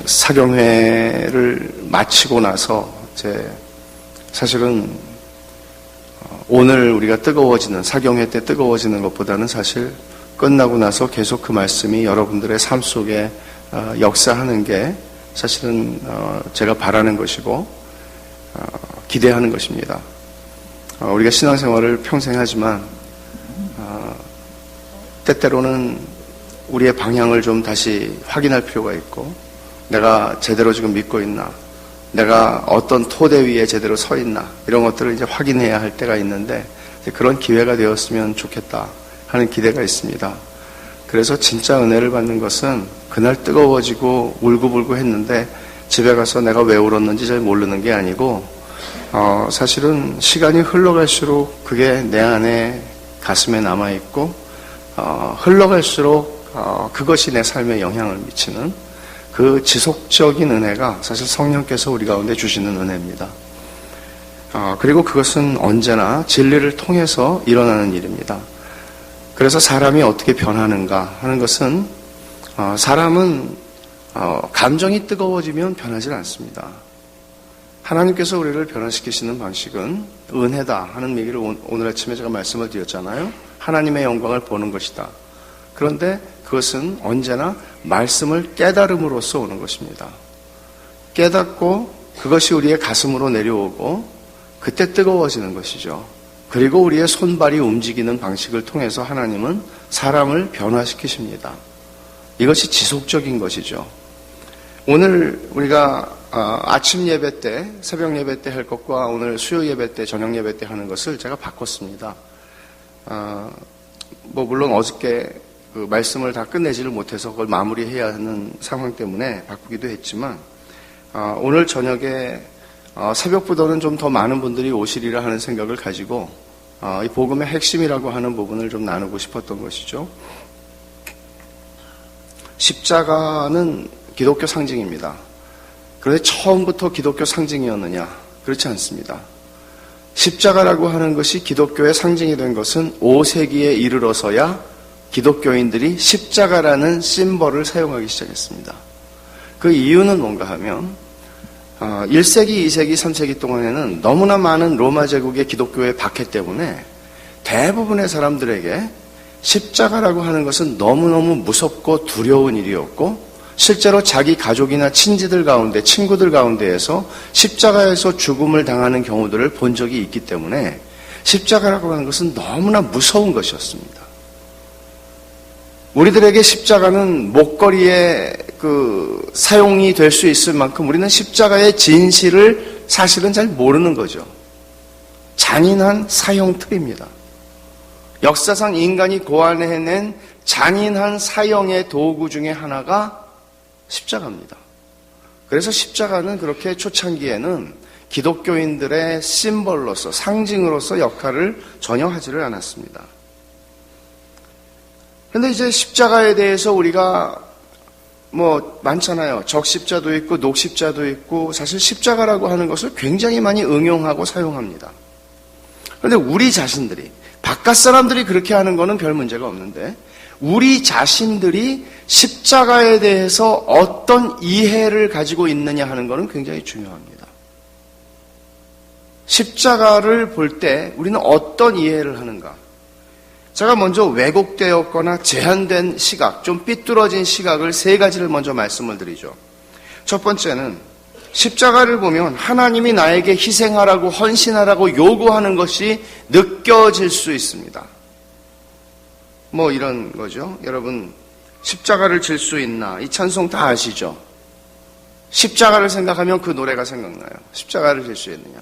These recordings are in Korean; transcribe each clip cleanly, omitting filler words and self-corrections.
사경회를 마치고 나서 사실은 오늘 우리가 사경회 때 뜨거워지는 것보다는 사실 끝나고 나서 계속 그 말씀이 여러분들의 삶 속에 역사하는 게 사실은 제가 바라는 것이고 기대하는 것입니다. 우리가 신앙생활을 평생 하지만 때때로는 우리의 방향을 좀 다시 확인할 필요가 있고, 내가 제대로 지금 믿고 있나, 내가 어떤 토대 위에 제대로 서 있나, 이런 것들을 이제 확인해야 할 때가 있는데, 그런 기회가 되었으면 좋겠다 하는 기대가 있습니다. 그래서 진짜 은혜를 받는 것은 그날 뜨거워지고 울고불고 했는데 집에 가서 내가 왜 울었는지 잘 모르는 게 아니고, 사실은 시간이 흘러갈수록 그게 내 안에 가슴에 남아있고, 흘러갈수록 그것이 내 삶에 영향을 미치는 그 지속적인 은혜가 사실 성령께서 우리 가운데 주시는 은혜입니다. 그리고 그것은 언제나 진리를 통해서 일어나는 일입니다. 그래서 사람이 어떻게 변하는가 하는 것은, 사람은 감정이 뜨거워지면 변하지 않습니다. 하나님께서 우리를 변화시키시는 방식은 은혜다 하는 얘기를 오늘 아침에 제가 말씀을 드렸잖아요. 하나님의 영광을 보는 것이다. 그런데 그것은 언제나 말씀을 깨달음으로써 오는 것입니다. 깨닫고 그것이 우리의 가슴으로 내려오고 그때 뜨거워지는 것이죠. 그리고 우리의 손발이 움직이는 방식을 통해서 하나님은 사람을 변화시키십니다. 이것이 지속적인 것이죠. 오늘 우리가 아침 예배 때, 새벽 예배 때 할 것과 오늘 수요 예배 때, 저녁 예배 때 하는 것을 제가 바꿨습니다. 물론 어저께 그 말씀을 다 끝내지를 못해서 그걸 마무리해야 하는 상황 때문에 바꾸기도 했지만, 오늘 저녁에 새벽보다는 좀 더 많은 분들이 오시리라 하는 생각을 가지고 이 복음의 핵심이라고 하는 부분을 좀 나누고 싶었던 것이죠. 십자가는 기독교 상징입니다. 그런데 처음부터 기독교 상징이었느냐? 그렇지 않습니다. 십자가라고 하는 것이 기독교의 상징이 된 것은 5세기에 이르러서야 기독교인들이 십자가라는 심벌을 사용하기 시작했습니다. 그 이유는 뭔가 하면 1세기, 2세기, 3세기 동안에는 너무나 많은 로마 제국의 기독교의 박해 때문에 대부분의 사람들에게 십자가라고 하는 것은 너무너무 무섭고 두려운 일이었고, 실제로 자기 가족이나 친지들 가운데, 친구들 가운데에서 십자가에서 죽음을 당하는 경우들을 본 적이 있기 때문에 십자가라고 하는 것은 너무나 무서운 것이었습니다. 우리들에게 십자가는 목걸이에 사용이 될 수 있을 만큼 우리는 십자가의 진실을 사실은 잘 모르는 거죠. 잔인한 사형 틀입니다. 역사상 인간이 고안해낸 잔인한 사형의 도구 중에 하나가 십자가입니다. 그래서 십자가는 그렇게 초창기에는 기독교인들의 심벌로서, 상징으로서 역할을 전혀 하지를 않았습니다. 그런데 이제 십자가에 대해서 우리가 많잖아요. 적십자도 있고 녹십자도 있고, 사실 십자가라고 하는 것을 굉장히 많이 응용하고 사용합니다. 그런데 우리 자신들이, 바깥 사람들이 그렇게 하는 거는 별 문제가 없는데, 우리 자신들이 십자가에 대해서 어떤 이해를 가지고 있느냐 하는 것은 굉장히 중요합니다. 십자가를 볼 때 우리는 어떤 이해를 하는가? 제가 먼저 왜곡되었거나 제한된 시각, 좀 삐뚤어진 시각을 세 가지를 먼저 말씀을 드리죠. 첫 번째는 십자가를 보면 하나님이 나에게 희생하라고, 헌신하라고 요구하는 것이 느껴질 수 있습니다. 이런 거죠. 여러분, 십자가를 질 수 있나? 이 찬송 다 아시죠? 십자가를 생각하면 그 노래가 생각나요. 십자가를 질 수 있느냐?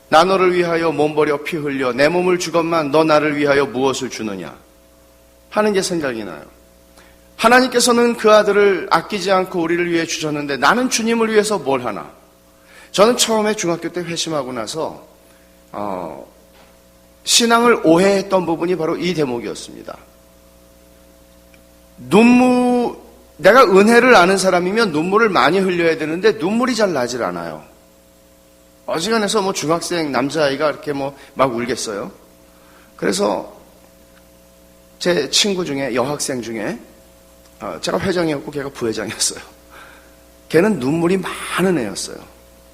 나 너를 위하여 몸 버려 피 흘려 내 몸을 주건만 너 나를 위하여 무엇을 주느냐? 하는 게 생각이 나요. 하나님께서는 그 아들을 아끼지 않고 우리를 위해 주셨는데 나는 주님을 위해서 뭘 하나? 저는 처음에 중학교 때 회심하고 나서 신앙을 오해했던 부분이 바로 이 대목이었습니다. 내가 은혜를 아는 사람이면 눈물을 많이 흘려야 되는데 눈물이 잘 나질 않아요. 어지간해서 중학생 남자아이가 이렇게 막 울겠어요. 그래서 제 친구 중에, 여학생 중에 제가 회장이었고 걔가 부회장이었어요. 걔는 눈물이 많은 애였어요.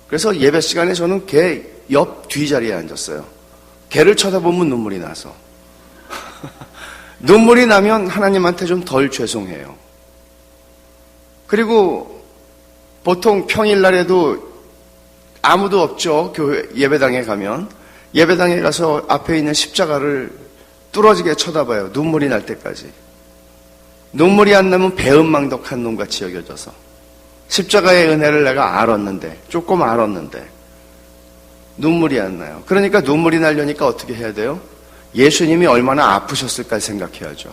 그래서 예배 시간에 저는 걔 옆 뒤자리에 앉았어요. 걔를 쳐다보면 눈물이 나서. 눈물이 나면 하나님한테 좀 덜 죄송해요. 그리고 보통 평일날에도 아무도 없죠. 교회 예배당에 가면. 예배당에 가서 앞에 있는 십자가를 뚫어지게 쳐다봐요. 눈물이 날 때까지. 눈물이 안 나면 배은망덕한 놈같이 여겨져서. 십자가의 은혜를 내가 알았는데, 조금 알았는데 눈물이 안 나요. 그러니까 눈물이 나려니까 어떻게 해야 돼요? 예수님이 얼마나 아프셨을까 생각해야죠.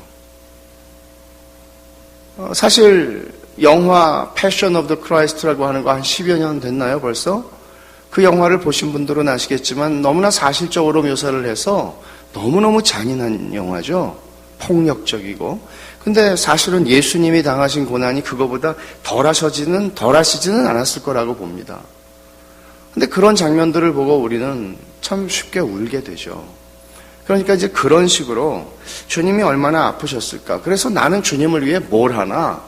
사실 영화 패션 오브 더 크라이스트라고 하는 거 한 10여 년 됐나요 벌써? 그 영화를 보신 분들은 아시겠지만 너무나 사실적으로 묘사를 해서 너무너무 잔인한 영화죠. 폭력적이고. 근데 사실은 예수님이 당하신 고난이 그거보다 덜하시지는 않았을 거라고 봅니다. 근데 그런 장면들을 보고 우리는 참 쉽게 울게 되죠. 그러니까 이제 그런 식으로 주님이 얼마나 아프셨을까. 그래서 나는 주님을 위해 뭘 하나.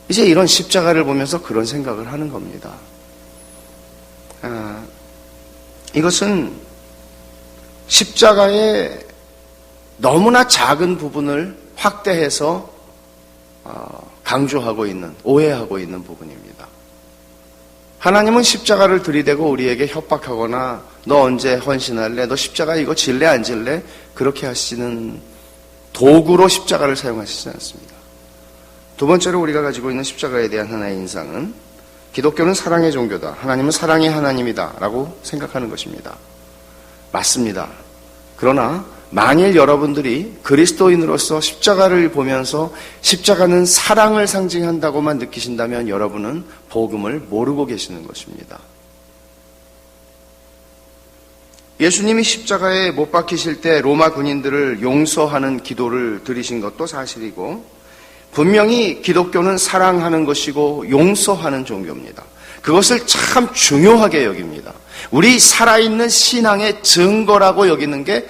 이제 이런 십자가를 보면서 그런 생각을 하는 겁니다. 이것은 십자가의 너무나 작은 부분을 확대해서 강조하고 있는, 오해하고 있는 부분입니다. 하나님은 십자가를 들이대고 우리에게 협박하거나 너 언제 헌신할래? 너 십자가 이거 질래 안 질래? 그렇게 하시는 도구로 십자가를 사용하시지 않습니다. 두 번째로 우리가 가지고 있는 십자가에 대한 하나의 인상은 기독교는 사랑의 종교다. 하나님은 사랑의 하나님이다. 라고 생각하는 것입니다. 맞습니다. 그러나 만일 여러분들이 그리스도인으로서 십자가를 보면서 십자가는 사랑을 상징한다고만 느끼신다면 여러분은 복음을 모르고 계시는 것입니다. 예수님이 십자가에 못 박히실 때 로마 군인들을 용서하는 기도를 드리신 것도 사실이고 분명히 기독교는 사랑하는 것이고 용서하는 종교입니다. 그것을 참 중요하게 여깁니다. 우리 살아있는 신앙의 증거라고 여기는 게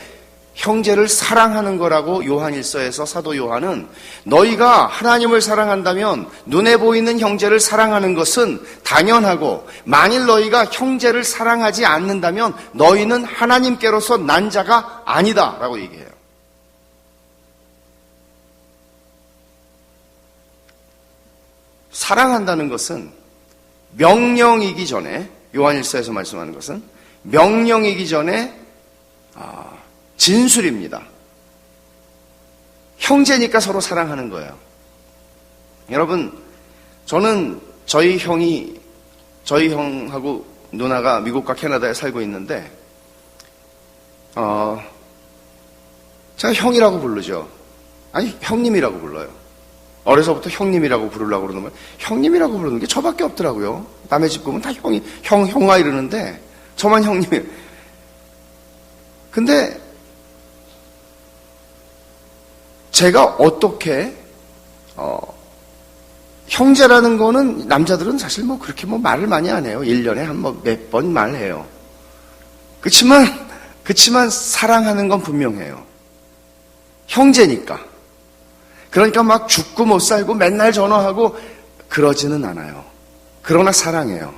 형제를 사랑하는 거라고 요한일서에서 사도 요한은 너희가 하나님을 사랑한다면 눈에 보이는 형제를 사랑하는 것은 당연하고 만일 너희가 형제를 사랑하지 않는다면 너희는 하나님께로서 난 자가 아니다 라고 얘기해요. 사랑한다는 것은 명령이기 전에 요한일서에서 말씀하는 것은 명령이기 전에 진술입니다. 형제니까 서로 사랑하는 거예요. 여러분, 저는 저희 형하고 누나가 미국과 캐나다에 살고 있는데, 제가 형이라고 부르죠. 아니, 형님이라고 불러요. 어려서부터 형님이라고 부르려고 그러는 거예요. 형님이라고 부르는 게 저밖에 없더라고요. 남의 집 가면 다 형아 이러는데, 저만 형님이에요. 근데, 제가 어떻게 형제라는 거는 남자들은 사실 그렇게 말을 많이 안 해요. 1년에 한 몇 번 말해요. 그치만 사랑하는 건 분명해요. 형제니까. 그러니까 막 죽고 못 살고 맨날 전화하고 그러지는 않아요. 그러나 사랑해요.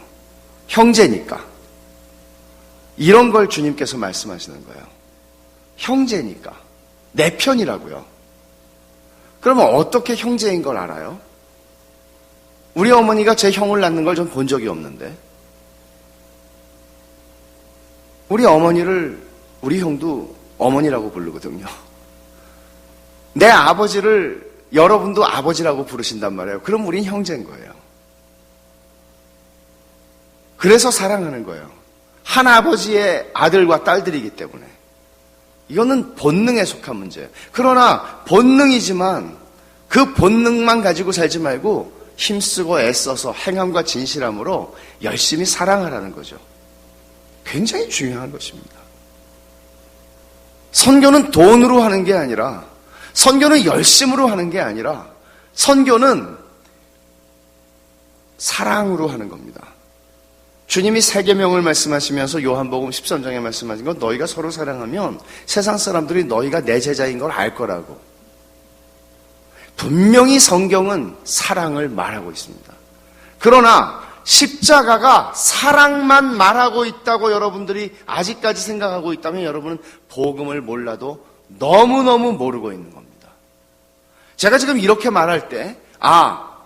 형제니까. 이런 걸 주님께서 말씀하시는 거예요. 형제니까. 내 편이라고요. 그러면 어떻게 형제인 걸 알아요? 우리 어머니가 제 형을 낳는 걸 전 본 적이 없는데 우리 어머니를 우리 형도 어머니라고 부르거든요. 내 아버지를 여러분도 아버지라고 부르신단 말이에요. 그럼 우린 형제인 거예요. 그래서 사랑하는 거예요. 한 아버지의 아들과 딸들이기 때문에. 이거는 본능에 속한 문제예요. 그러나 본능이지만 그 본능만 가지고 살지 말고 힘쓰고 애써서 행함과 진실함으로 열심히 사랑하라는 거죠. 굉장히 중요한 것입니다. 선교는 돈으로 하는 게 아니라, 선교는 열심으로 하는 게 아니라, 선교는 사랑으로 하는 겁니다. 주님이 세 계명을 말씀하시면서 요한복음 13장에 말씀하신 건 너희가 서로 사랑하면 세상 사람들이 너희가 내 제자인 걸 알 거라고. 분명히 성경은 사랑을 말하고 있습니다. 그러나 십자가가 사랑만 말하고 있다고 여러분들이 아직까지 생각하고 있다면 여러분은 복음을 몰라도 너무너무 모르고 있는 겁니다. 제가 지금 이렇게 말할 때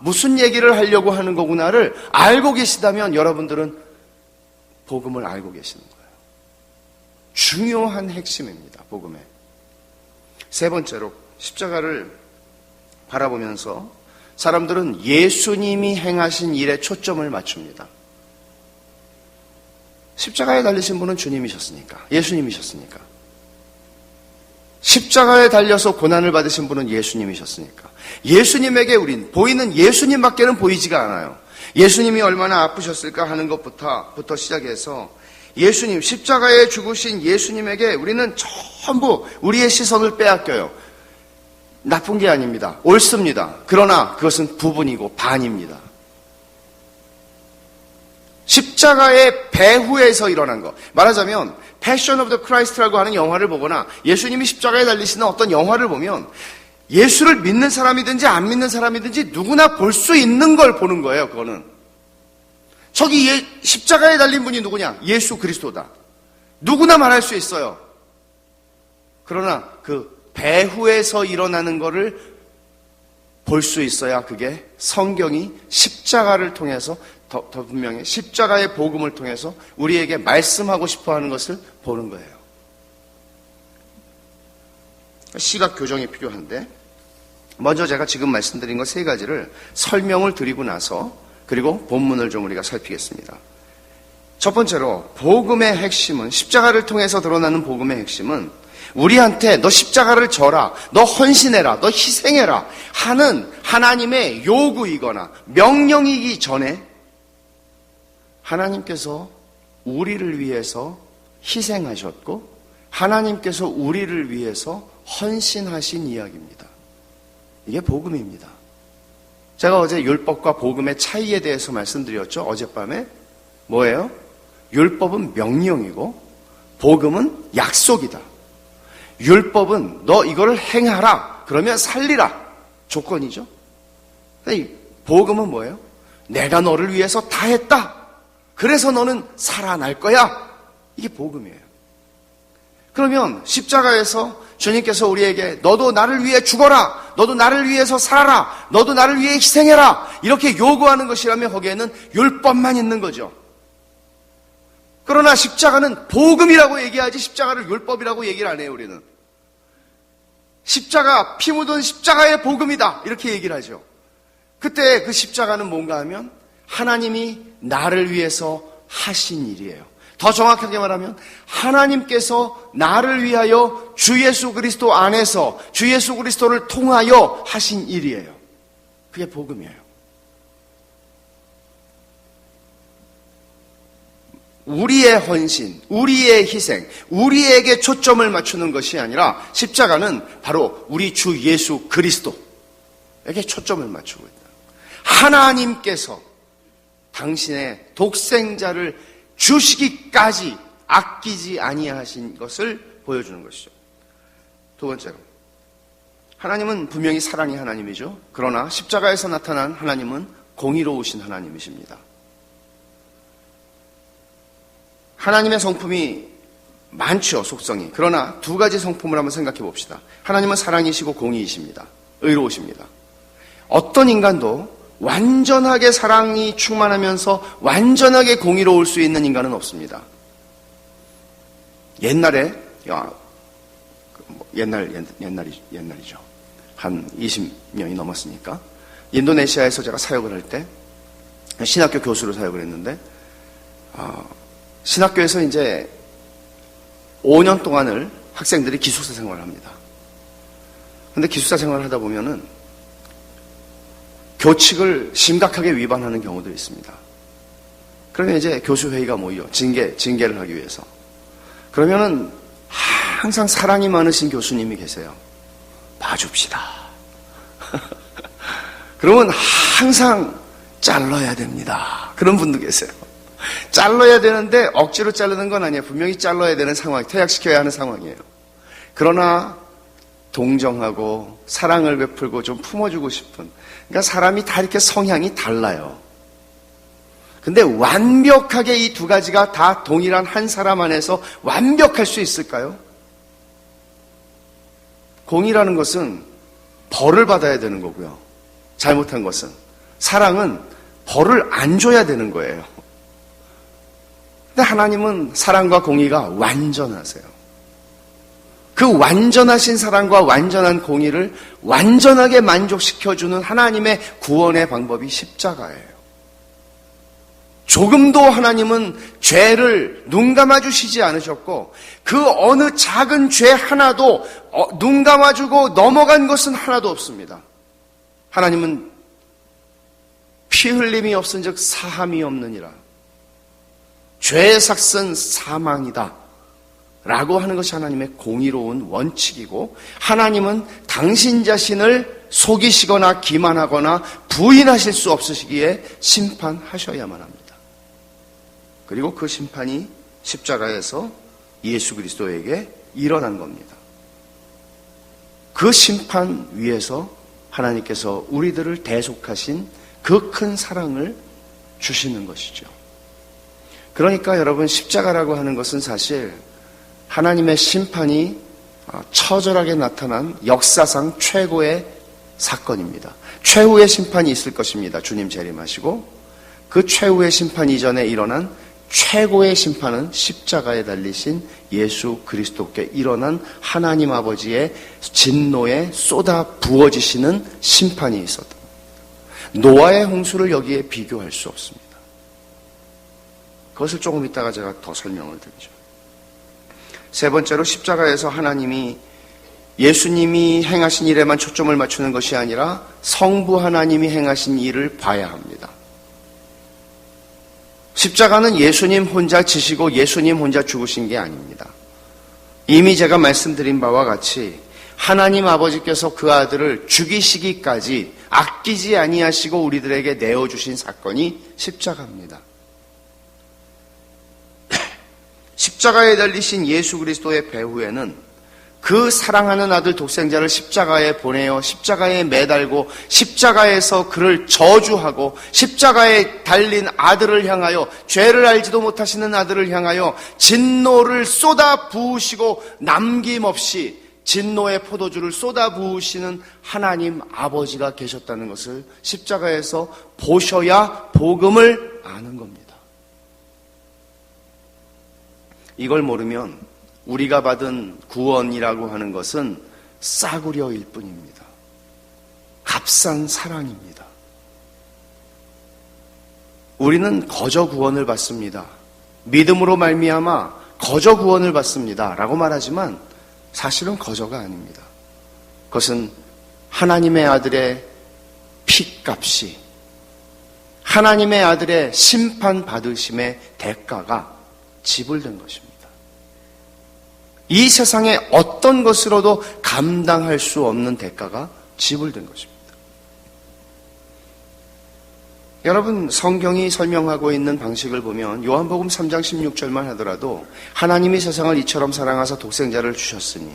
무슨 얘기를 하려고 하는 거구나를 알고 계시다면 여러분들은 복음을 알고 계시는 거예요. 중요한 핵심입니다. 복음의. 세 번째로 십자가를 바라보면서 사람들은 예수님이 행하신 일에 초점을 맞춥니다. 십자가에 달리신 분은 주님이셨으니까, 예수님이셨으니까. 십자가에 달려서 고난을 받으신 분은 예수님이셨으니까. 예수님에게 우린 보이는 예수님밖에는 보이지가 않아요. 예수님이 얼마나 아프셨을까 하는 것부터 시작해서 예수님, 십자가에 죽으신 예수님에게 우리는 전부 우리의 시선을 빼앗겨요. 나쁜 게 아닙니다. 옳습니다. 그러나 그것은 부분이고 반입니다. 십자가의 배후에서 일어난 것. 말하자면 패션 오브 더 크라이스트라고 하는 영화를 보거나 예수님이 십자가에 달리시는 어떤 영화를 보면 예수를 믿는 사람이든지 안 믿는 사람이든지 누구나 볼 수 있는 걸 보는 거예요. 그거는. 저기 십자가에 달린 분이 누구냐? 예수 그리스도다. 누구나 말할 수 있어요. 그러나 그 배후에서 일어나는 거를 볼 수 있어야 그게 성경이 십자가를 통해서 더 분명히 십자가의 복음을 통해서 우리에게 말씀하고 싶어 하는 것을 보는 거예요. 시각 교정이 필요한데 먼저 제가 지금 말씀드린 것 세 가지를 설명을 드리고 나서 그리고 본문을 좀 우리가 살피겠습니다. 첫 번째로 복음의 핵심은 십자가를 통해서 드러나는 복음의 핵심은 우리한테 너 십자가를 져라, 너 헌신해라, 너 희생해라 하는 하나님의 요구이거나 명령이기 전에 하나님께서 우리를 위해서 희생하셨고 하나님께서 우리를 위해서 헌신하신 이야기입니다. 이게 복음입니다. 제가 어제 율법과 복음의 차이에 대해서 말씀드렸죠. 어젯밤에 뭐예요? 율법은 명령이고 복음은 약속이다. 율법은 너 이거를 행하라. 그러면 살리라. 조건이죠. 복음은 뭐예요? 내가 너를 위해서 다 했다. 그래서 너는 살아날 거야. 이게 복음이에요. 그러면 십자가에서 주님께서 우리에게 너도 나를 위해 죽어라. 너도 나를 위해서 살아라. 너도 나를 위해 희생해라. 이렇게 요구하는 것이라면 거기에는 율법만 있는 거죠. 그러나 십자가는 복음이라고 얘기하지 십자가를 율법이라고 얘기를 안 해요. 우리는. 십자가, 피 묻은 십자가의 복음이다. 이렇게 얘기를 하죠. 그때 그 십자가는 뭔가 하면 하나님이 나를 위해서 하신 일이에요. 더 정확하게 말하면 하나님께서 나를 위하여 주 예수 그리스도 안에서 주 예수 그리스도를 통하여 하신 일이에요. 그게 복음이에요. 우리의 헌신, 우리의 희생, 우리에게 초점을 맞추는 것이 아니라 십자가는 바로 우리 주 예수 그리스도에게 초점을 맞추고 있다. 하나님께서 당신의 독생자를 주시기까지 아끼지 아니하신 것을 보여주는 것이죠. 두 번째로 하나님은 분명히 사랑의 하나님이죠. 그러나 십자가에서 나타난 하나님은 공의로우신 하나님이십니다. 하나님의 성품이 많죠, 속성이. 그러나 두 가지 성품을 한번 생각해 봅시다. 하나님은 사랑이시고 공의이십니다. 의로우십니다. 어떤 인간도 완전하게 사랑이 충만하면서 완전하게 공의로울 수 있는 인간은 없습니다. 옛날에, 옛날이죠. 한 20년이 넘었으니까. 인도네시아에서 제가 사역을 할 때, 신학교 교수로 사역을 했는데, 신학교에서 이제 5년 동안을 학생들이 기숙사 생활을 합니다. 근데 기숙사 생활을 하다 보면은 교칙을 심각하게 위반하는 경우도 있습니다. 그러면 이제 교수회의가 모여 징계를 하기 위해서. 그러면은 항상 사랑이 많으신 교수님이 계세요. 봐줍시다. 그러면 항상 잘라야 됩니다. 그런 분도 계세요. 잘라야 되는데 억지로 자르는 건 아니에요. 분명히 잘라야 되는 상황, 퇴학시켜야 하는 상황이에요. 그러나 동정하고 사랑을 베풀고 좀 품어주고 싶은, 그러니까 사람이 다 이렇게 성향이 달라요. 근데 완벽하게 이 두 가지가 다 동일한 한 사람 안에서 완벽할 수 있을까요? 공의라는 것은 벌을 받아야 되는 거고요. 잘못한 것은. 사랑은 벌을 안 줘야 되는 거예요. 근데 하나님은 사랑과 공의가 완전하세요. 그 완전하신 사랑과 완전한 공의를 완전하게 만족시켜주는 하나님의 구원의 방법이 십자가예요. 조금도 하나님은 죄를 눈 감아주시지 않으셨고 그 어느 작은 죄 하나도 눈 감아주고 넘어간 것은 하나도 없습니다. 하나님은 피 흘림이 없은즉 사함이 없느니라. 죄의 삭은 사망이다 라고 하는 것이 하나님의 공의로운 원칙이고, 하나님은 당신 자신을 속이시거나 기만하거나 부인하실 수 없으시기에 심판하셔야만 합니다. 그리고 그 심판이 십자가에서 예수 그리스도에게 일어난 겁니다. 그 심판 위에서 하나님께서 우리들을 대속하신 그 큰 사랑을 주시는 것이죠. 그러니까 여러분, 십자가라고 하는 것은 사실 하나님의 심판이 처절하게 나타난 역사상 최고의 사건입니다. 최후의 심판이 있을 것입니다. 주님 재림하시고 그 최후의 심판 이전에 일어난 최고의 심판은 십자가에 달리신 예수 그리스도께 일어난 하나님 아버지의 진노에 쏟아 부어지시는 심판이 있었다. 노아의 홍수를 여기에 비교할 수 없습니다. 그것을 조금 이따가 제가 더 설명을 드리죠. 세 번째로, 십자가에서 하나님이 예수님이 행하신 일에만 초점을 맞추는 것이 아니라 성부 하나님이 행하신 일을 봐야 합니다. 십자가는 예수님 혼자 지시고 예수님 혼자 죽으신 게 아닙니다. 이미 제가 말씀드린 바와 같이 하나님 아버지께서 그 아들을 죽이시기까지 아끼지 아니하시고 우리들에게 내어주신 사건이 십자가입니다. 십자가에 달리신 예수 그리스도의 배후에는 그 사랑하는 아들 독생자를 십자가에 보내어 십자가에 매달고 십자가에서 그를 저주하고 십자가에 달린 아들을 향하여, 죄를 알지도 못하시는 아들을 향하여 진노를 쏟아 부으시고 남김없이 진노의 포도주를 쏟아 부으시는 하나님 아버지가 계셨다는 것을 십자가에서 보셔야 복음을 아는 겁니다. 이걸 모르면 우리가 받은 구원이라고 하는 것은 싸구려일 뿐입니다. 값싼 사랑입니다. 우리는 거저 구원을 받습니다. 믿음으로 말미암아 거저 구원을 받습니다 라고 말하지만 사실은 거저가 아닙니다. 그것은 하나님의 아들의 피값이, 하나님의 아들의 심판받으심의 대가가 지불된 것입니다. 이 세상의 어떤 것으로도 감당할 수 없는 대가가 지불된 것입니다. 여러분, 성경이 설명하고 있는 방식을 보면 요한복음 3장 16절만 하더라도 하나님이 세상을 이처럼 사랑하사 독생자를 주셨으니,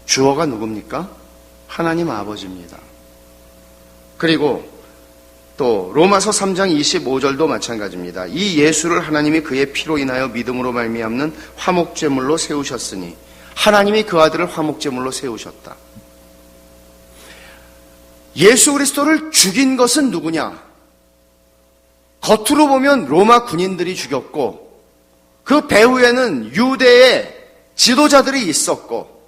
주어가 누굽니까? 하나님 아버지입니다. 그리고 또 로마서 3장 25절도 마찬가지입니다. 이 예수를 하나님이 그의 피로 인하여 믿음으로 말미암는 화목제물로 세우셨으니, 하나님이 그 아들을 화목제물로 세우셨다. 예수 그리스도를 죽인 것은 누구냐? 겉으로 보면 로마 군인들이 죽였고 그 배후에는 유대의 지도자들이 있었고,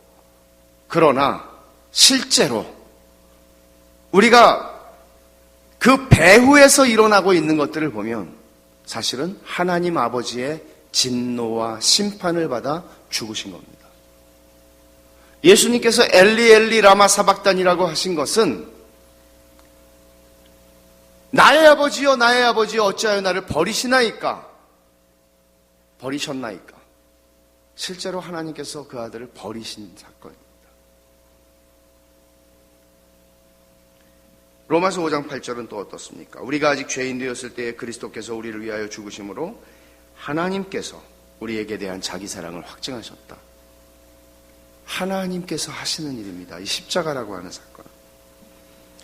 그러나 실제로 우리가 그 배후에서 일어나고 있는 것들을 보면 사실은 하나님 아버지의 진노와 심판을 받아 죽으신 겁니다. 예수님께서 엘리 엘리 라마 사박단이라고 하신 것은 나의 아버지여 나의 아버지여 어찌하여 나를 버리시나이까, 버리셨나이까. 실제로 하나님께서 그 아들을 버리신 사건입니다. 로마서 5장 8절은 또 어떻습니까? 우리가 아직 죄인 되었을 때에 그리스도께서 우리를 위하여 죽으심으로 하나님께서 우리에게 대한 자기 사랑을 확증하셨다. 하나님께서 하시는 일입니다. 이 십자가라고 하는 사건.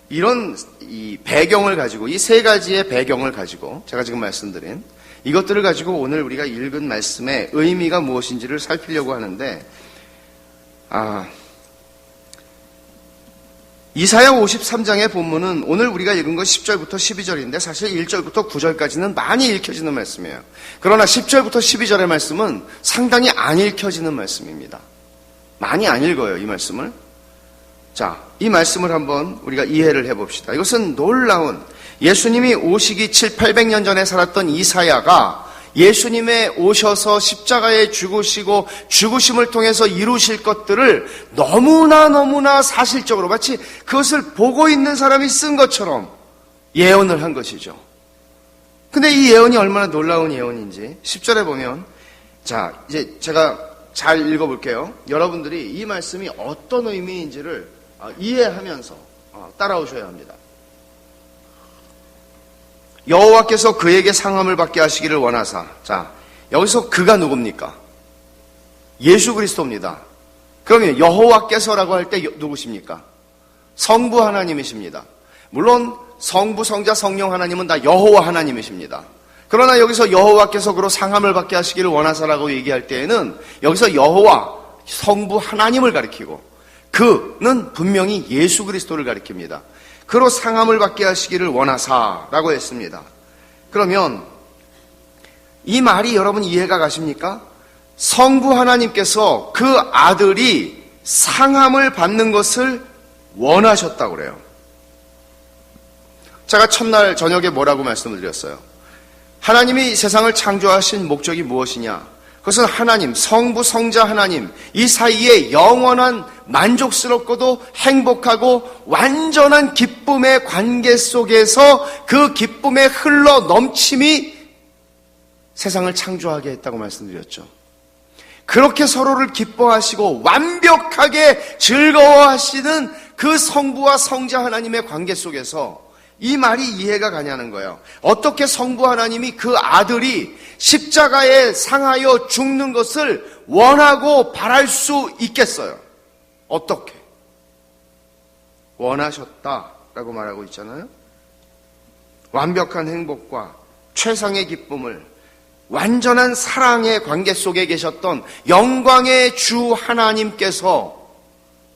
이런 이 배경을 가지고, 이 세 가지의 배경을 가지고 제가 지금 말씀드린 이것들을 가지고 오늘 우리가 읽은 말씀의 의미가 무엇인지를 살피려고 하는데, 이사야 53장의 본문은 오늘 우리가 읽은 것 10절부터 12절인데 사실 1절부터 9절까지는 많이 읽혀지는 말씀이에요. 그러나 10절부터 12절의 말씀은 상당히 안 읽혀지는 말씀입니다. 많이 안 읽어요, 이 말씀을. 자, 이 말씀을 한번 우리가 이해를 해봅시다. 이것은 놀라운, 예수님이 오시기 700~800년 전에 살았던 이사야가 예수님의 오셔서 십자가에 죽으시고 죽으심을 통해서 이루실 것들을 너무나 사실적으로 마치 그것을 보고 있는 사람이 쓴 것처럼 예언을 한 것이죠. 근데 이 예언이 얼마나 놀라운 예언인지 10절에 보면, 자, 이제 제가 잘 읽어볼게요. 여러분들이 이 말씀이 어떤 의미인지를 이해하면서 따라오셔야 합니다. 여호와께서 그에게 상함을 받게 하시기를 원하사. 자, 여기서 그가 누굽니까? 예수 그리스도입니다. 그러면 여호와께서라고 할 때 누구십니까? 성부 하나님이십니다. 물론 성부, 성자, 성령 하나님은 다 여호와 하나님이십니다. 그러나 여기서 여호와께서 그로 상함을 받게 하시기를 원하사라고 얘기할 때에는 여기서 여호와, 성부 하나님을 가리키고 그는 분명히 예수 그리스도를 가리킵니다. 그로 상함을 받게 하시기를 원하사라고 했습니다. 그러면 이 말이 여러분 이해가 가십니까? 성부 하나님께서 그 아들이 상함을 받는 것을 원하셨다고 그래요. 제가 첫날 저녁에 뭐라고 말씀을 드렸어요? 하나님이 세상을 창조하신 목적이 무엇이냐? 그것은 하나님, 성부, 성자 하나님, 이 사이에 영원한 만족스럽고도 행복하고 완전한 기쁨의 관계 속에서 그 기쁨의 흘러 넘침이 세상을 창조하게 했다고 말씀드렸죠. 그렇게 서로를 기뻐하시고 완벽하게 즐거워하시는 그 성부와 성자 하나님의 관계 속에서 이 말이 이해가 가냐는 거예요. 어떻게 성부 하나님이 그 아들이 십자가에 상하여 죽는 것을 원하고 바랄 수 있겠어요? 어떻게? 원하셨다라고 말하고 있잖아요. 완벽한 행복과 최상의 기쁨을 완전한 사랑의 관계 속에 계셨던 영광의 주 하나님께서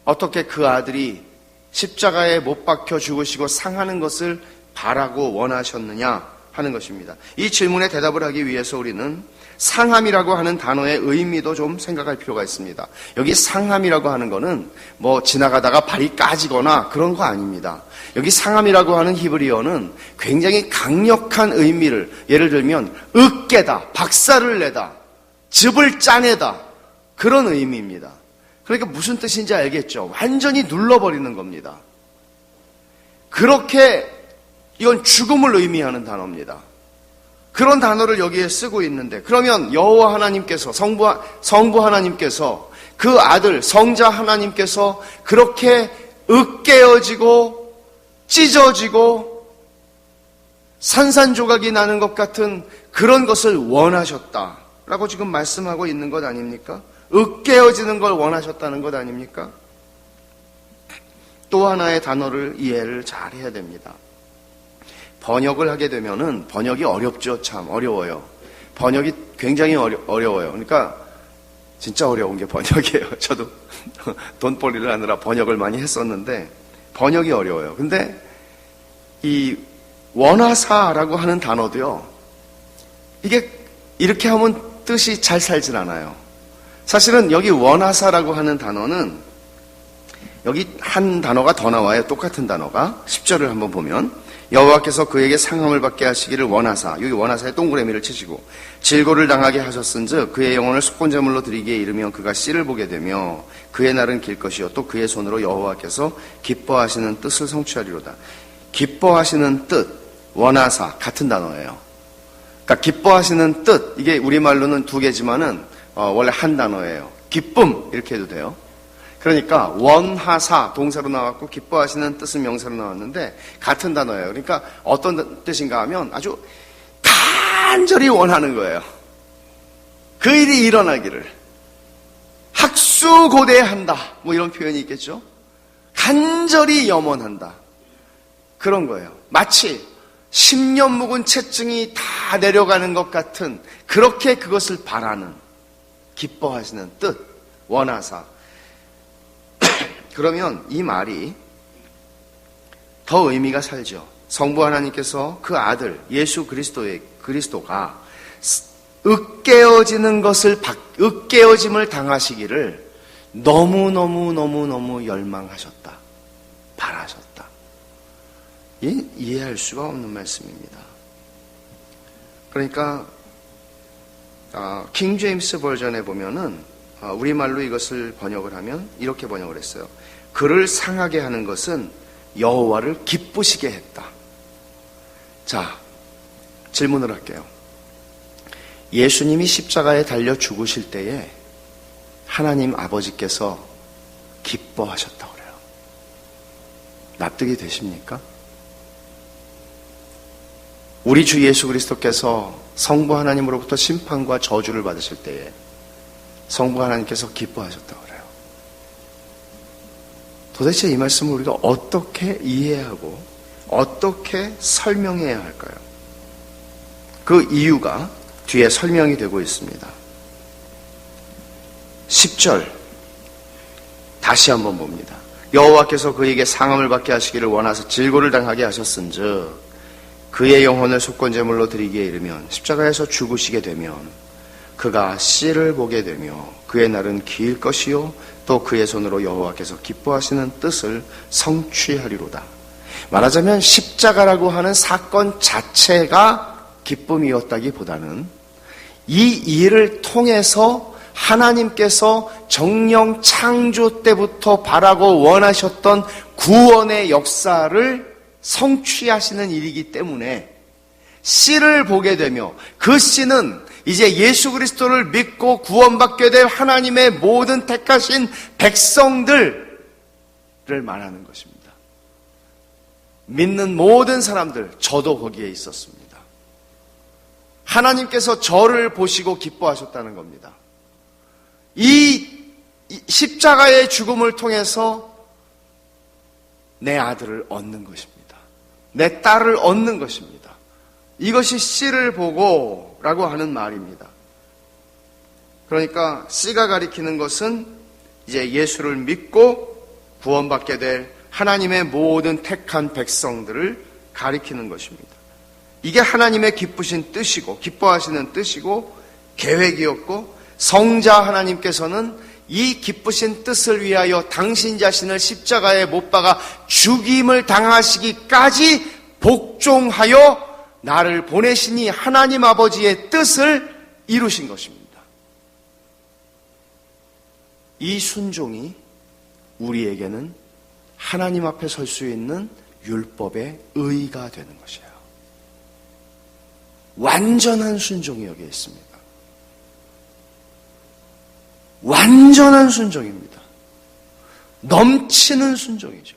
어떻게 그 아들이 십자가에 못 박혀 죽으시고 상하는 것을 바라고 원하셨느냐 하는 것입니다. 이 질문에 대답을 하기 위해서 우리는 상함이라고 하는 단어의 의미도 좀 생각할 필요가 있습니다. 여기 상함이라고 하는 거는 뭐 지나가다가 발이 까지거나 그런 거 아닙니다. 여기 상함이라고 하는 히브리어는 굉장히 강력한 의미를, 예를 들면 으깨다, 박살을 내다, 즙을 짜내다, 그런 의미입니다. 그러니까 무슨 뜻인지 알겠죠? 완전히 눌러버리는 겁니다. 그렇게 이건 죽음을 의미하는 단어입니다. 그런 단어를 여기에 쓰고 있는데, 그러면 여호와 하나님께서, 성부 하나님께서, 그 아들 성자 하나님께서 그렇게 으깨어지고 찢어지고 산산조각이 나는 것 같은 그런 것을 원하셨다라고 지금 말씀하고 있는 것 아닙니까? 으깨어지는 걸 원하셨다는 것 아닙니까? 또 하나의 단어를 이해를 잘 해야 됩니다. 번역을 하게 되면은 번역이 어렵죠. 참 어려워요. 번역이 굉장히 어려워요. 그러니까 진짜 어려운 게 번역이에요. 저도 돈벌이를 하느라 번역을 많이 했었는데 번역이 어려워요. 근데 이 원하사라고 하는 단어도요, 이게 이렇게 하면 뜻이 잘 살진 않아요. 사실은 여기 원하사라고 하는 단어는 여기 한 단어가 더 나와요. 똑같은 단어가 10절을 한번 보면 여호와께서 그에게 상함을 받게 하시기를 원하사, 여기 원하사에 동그라미를 치시고 질고를 당하게 하셨은즉 그의 영혼을 속건제물로 드리기에 이르면 그가 씨를 보게 되며 그의 날은 길 것이요 또 그의 손으로 여호와께서 기뻐하시는 뜻을 성취하리로다. 기뻐하시는 뜻, 원하사 같은 단어예요. 그러니까 기뻐하시는 뜻, 이게 우리말로는 두 개지만은 원래 한 단어예요. 기쁨 이렇게 해도 돼요. 그러니까 원하사 동사로 나왔고 기뻐하시는 뜻은 명사로 나왔는데 같은 단어예요. 그러니까 어떤 뜻인가 하면 아주 간절히 원하는 거예요. 그 일이 일어나기를 학수고대한다. 뭐 이런 표현이 있겠죠. 간절히 염원한다. 그런 거예요. 마치 10년 묵은 채증이 다 내려가는 것 같은, 그렇게 그것을 바라는, 기뻐하시는 뜻, 원하사. 그러면 이 말이 더 의미가 살죠. 성부 하나님께서 그 아들 예수 그리스도가 으깨어짐을 당하시기를 너무 열망하셨다. 바라셨다. 이해할 수가 없는 말씀입니다. 그러니까 킹 제임스 버전에 보면은 우리말로 이것을 번역을 하면 이렇게 번역을 했어요. 그를 상하게 하는 것은 여호와를 기쁘시게 했다. 자, 질문을 할게요. 예수님이 십자가에 달려 죽으실 때에 하나님 아버지께서 기뻐하셨다고 그래요. 납득이 되십니까? 우리 주 예수 그리스도께서 성부 하나님으로부터 심판과 저주를 받으실 때에 성부 하나님께서 기뻐하셨다고 그래요. 도대체 이 말씀을 우리가 어떻게 이해하고 어떻게 설명해야 할까요? 그 이유가 뒤에 설명이 되고 있습니다. 10절 다시 한번 봅니다. 여호와께서 그에게 상함을 받게 하시기를 원하사 질고를 당하게 하셨은즉 그의 영혼을 속건제물로 드리기에 이르면 십자가에서 죽으시게 되면 그가 씨를 보게 되며 그의 날은 길 것이요 또 그의 손으로 여호와께서 기뻐하시는 뜻을 성취하리로다. 말하자면 십자가라고 하는 사건 자체가 기쁨이었다기보다는 이 일을 통해서 하나님께서 정령 창조 때부터 바라고 원하셨던 구원의 역사를 성취하시는 일이기 때문에 씨를 보게 되며 그 씨는 이제 예수 그리스도를 믿고 구원받게 될 하나님의 모든 택하신 백성들을 말하는 것입니다. 믿는 모든 사람들, 저도 거기에 있었습니다. 하나님께서 저를 보시고 기뻐하셨다는 겁니다. 이 십자가의 죽음을 통해서 내 아들을 얻는 것입니다. 내 딸을 얻는 것입니다. 이것이 씨를 보고 라고 하는 말입니다. 그러니까 씨가 가리키는 것은 이제 예수를 믿고 구원받게 될 하나님의 모든 택한 백성들을 가리키는 것입니다. 이게 하나님의 기쁘신 뜻이고 기뻐하시는 뜻이고 계획이었고, 성자 하나님께서는 이 기쁘신 뜻을 위하여 당신 자신을 십자가에 못 박아 죽임을 당하시기까지 복종하여 나를 보내시니 하나님 아버지의 뜻을 이루신 것입니다. 이 순종이 우리에게는 하나님 앞에 설 수 있는 율법의 의가 되는 것이에요. 완전한 순종이 여기에 있습니다. 완전한 순종입니다. 넘치는 순종이죠.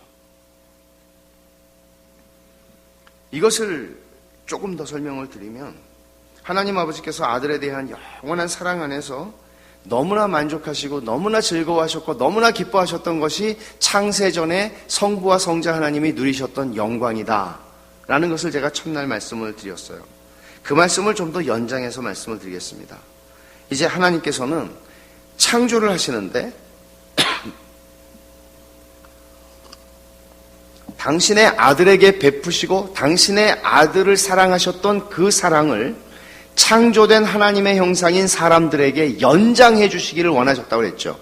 이것을 조금 더 설명을 드리면, 하나님 아버지께서 아들에 대한 영원한 사랑 안에서 너무나 만족하시고 너무나 즐거워하셨고 너무나 기뻐하셨던 것이 창세전에 성부와 성자 하나님이 누리셨던 영광이다 라는 것을 제가 첫날 말씀을 드렸어요. 그 말씀을 좀 더 연장해서 말씀을 드리겠습니다. 이제 하나님께서는 창조를 하시는데 당신의 아들에게 베푸시고 당신의 아들을 사랑하셨던 그 사랑을 창조된 하나님의 형상인 사람들에게 연장해 주시기를 원하셨다고 했죠.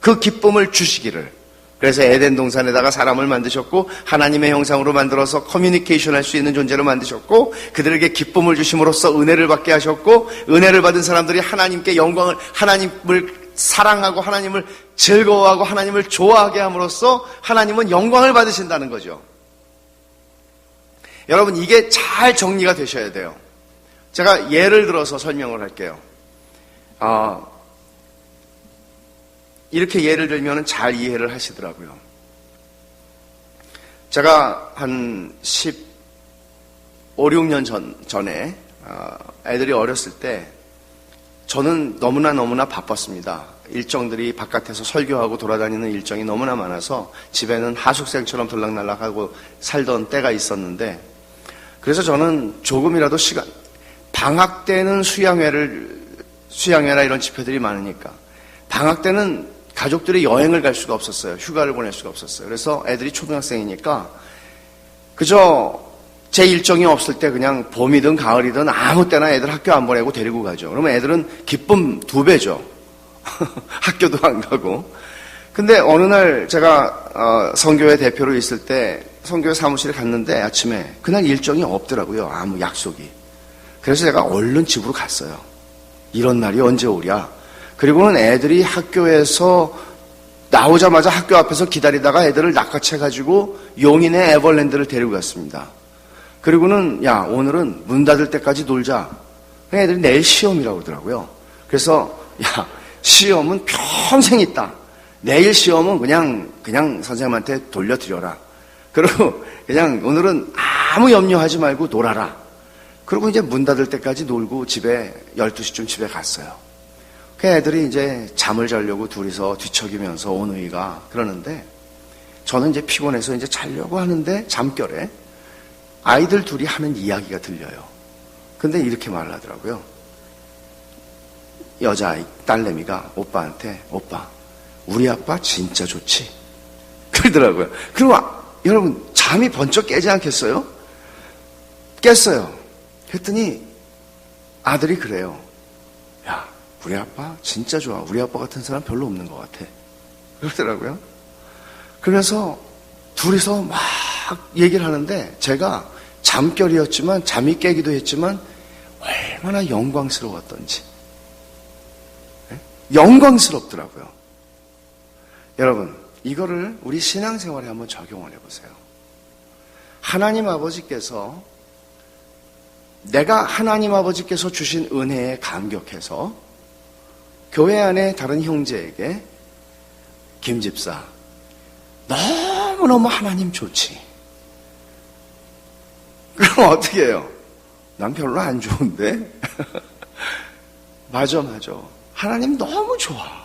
그 기쁨을 주시기를. 그래서 에덴 동산에다가 사람을 만드셨고 하나님의 형상으로 만들어서 커뮤니케이션 할 수 있는 존재로 만드셨고 그들에게 기쁨을 주심으로써 은혜를 받게 하셨고, 은혜를 받은 사람들이 하나님께 영광을, 하나님을 사랑하고 하나님을 즐거워하고 하나님을 좋아하게 함으로써 하나님은 영광을 받으신다는 거죠. 여러분, 이게 잘 정리가 되셔야 돼요. 제가 예를 들어서 설명을 할게요. 이렇게 예를 들면 잘 이해를 하시더라고요. 제가 한 15, 16년 전에 애들이 어렸을 때 저는 너무나 바빴습니다. 일정들이 바깥에서 설교하고 돌아다니는 일정이 너무나 많아서 집에는 하숙생처럼 들락날락하고 살던 때가 있었는데, 그래서 저는 조금이라도 방학 때는 수양회나 이런 집회들이 많으니까 방학 때는 가족들이 여행을 갈 수가 없었어요. 휴가를 보낼 수가 없었어요. 그래서 애들이 초등학생이니까 그저 제 일정이 없을 때 그냥 봄이든 가을이든 아무 때나 애들 학교 안 보내고 데리고 가죠. 그러면 애들은 기쁨 2배죠. 학교도 안 가고. 근데 어느 날 제가 선교회 대표로 있을 때 선교회 사무실에 갔는데 아침에 그날 일정이 없더라고요. 아무 약속이. 그래서 제가 얼른 집으로 갔어요. 이런 날이 언제 오랴. 그리고는 애들이 학교에서 나오자마자 학교 앞에서 기다리다가 애들을 낚아채가지고 용인의 에버랜드를 데리고 갔습니다. 그리고는 야, 오늘은 문 닫을 때까지 놀자. 애들이 내일 시험이라고 그러더라고요. 그래서 야, 시험은 평생 있다. 내일 시험은 그냥 선생님한테 돌려드려라. 그리고 그냥 오늘은 아무 염려하지 말고 놀아라. 그리고 이제 문 닫을 때까지 놀고 집에 12시쯤 집에 갔어요. 그 애들이 이제 잠을 자려고 둘이서 뒤척이면서 오누이가 그러는데 저는 이제 피곤해서 이제 자려고 하는데 잠결에 아이들 둘이 하는 이야기가 들려요. 근데 이렇게 말을 하더라고요. 여자아이, 딸내미가 오빠한테 오빠, 우리 아빠 진짜 좋지? 그러더라고요. 그리고 여러분 잠이 번쩍 깨지 않겠어요? 깼어요. 그랬더니 아들이 그래요. 야, 우리 아빠 진짜 좋아. 우리 아빠 같은 사람 별로 없는 것 같아. 그러더라고요. 그래서 둘이서 막 얘기를 하는데 제가 잠결이었지만 잠이 깨기도 했지만 얼마나 영광스러웠던지. 영광스럽더라고요. 여러분, 이거를 우리 신앙생활에 한번 적용을 해보세요. 하나님 아버지께서 내가 하나님 아버지께서 주신 은혜에 감격해서 교회 안에 다른 형제에게 김 집사 너무너무 하나님 좋지. 그럼 어떻게 해요? 난 별로 안 좋은데? 맞아. 하나님 너무 좋아.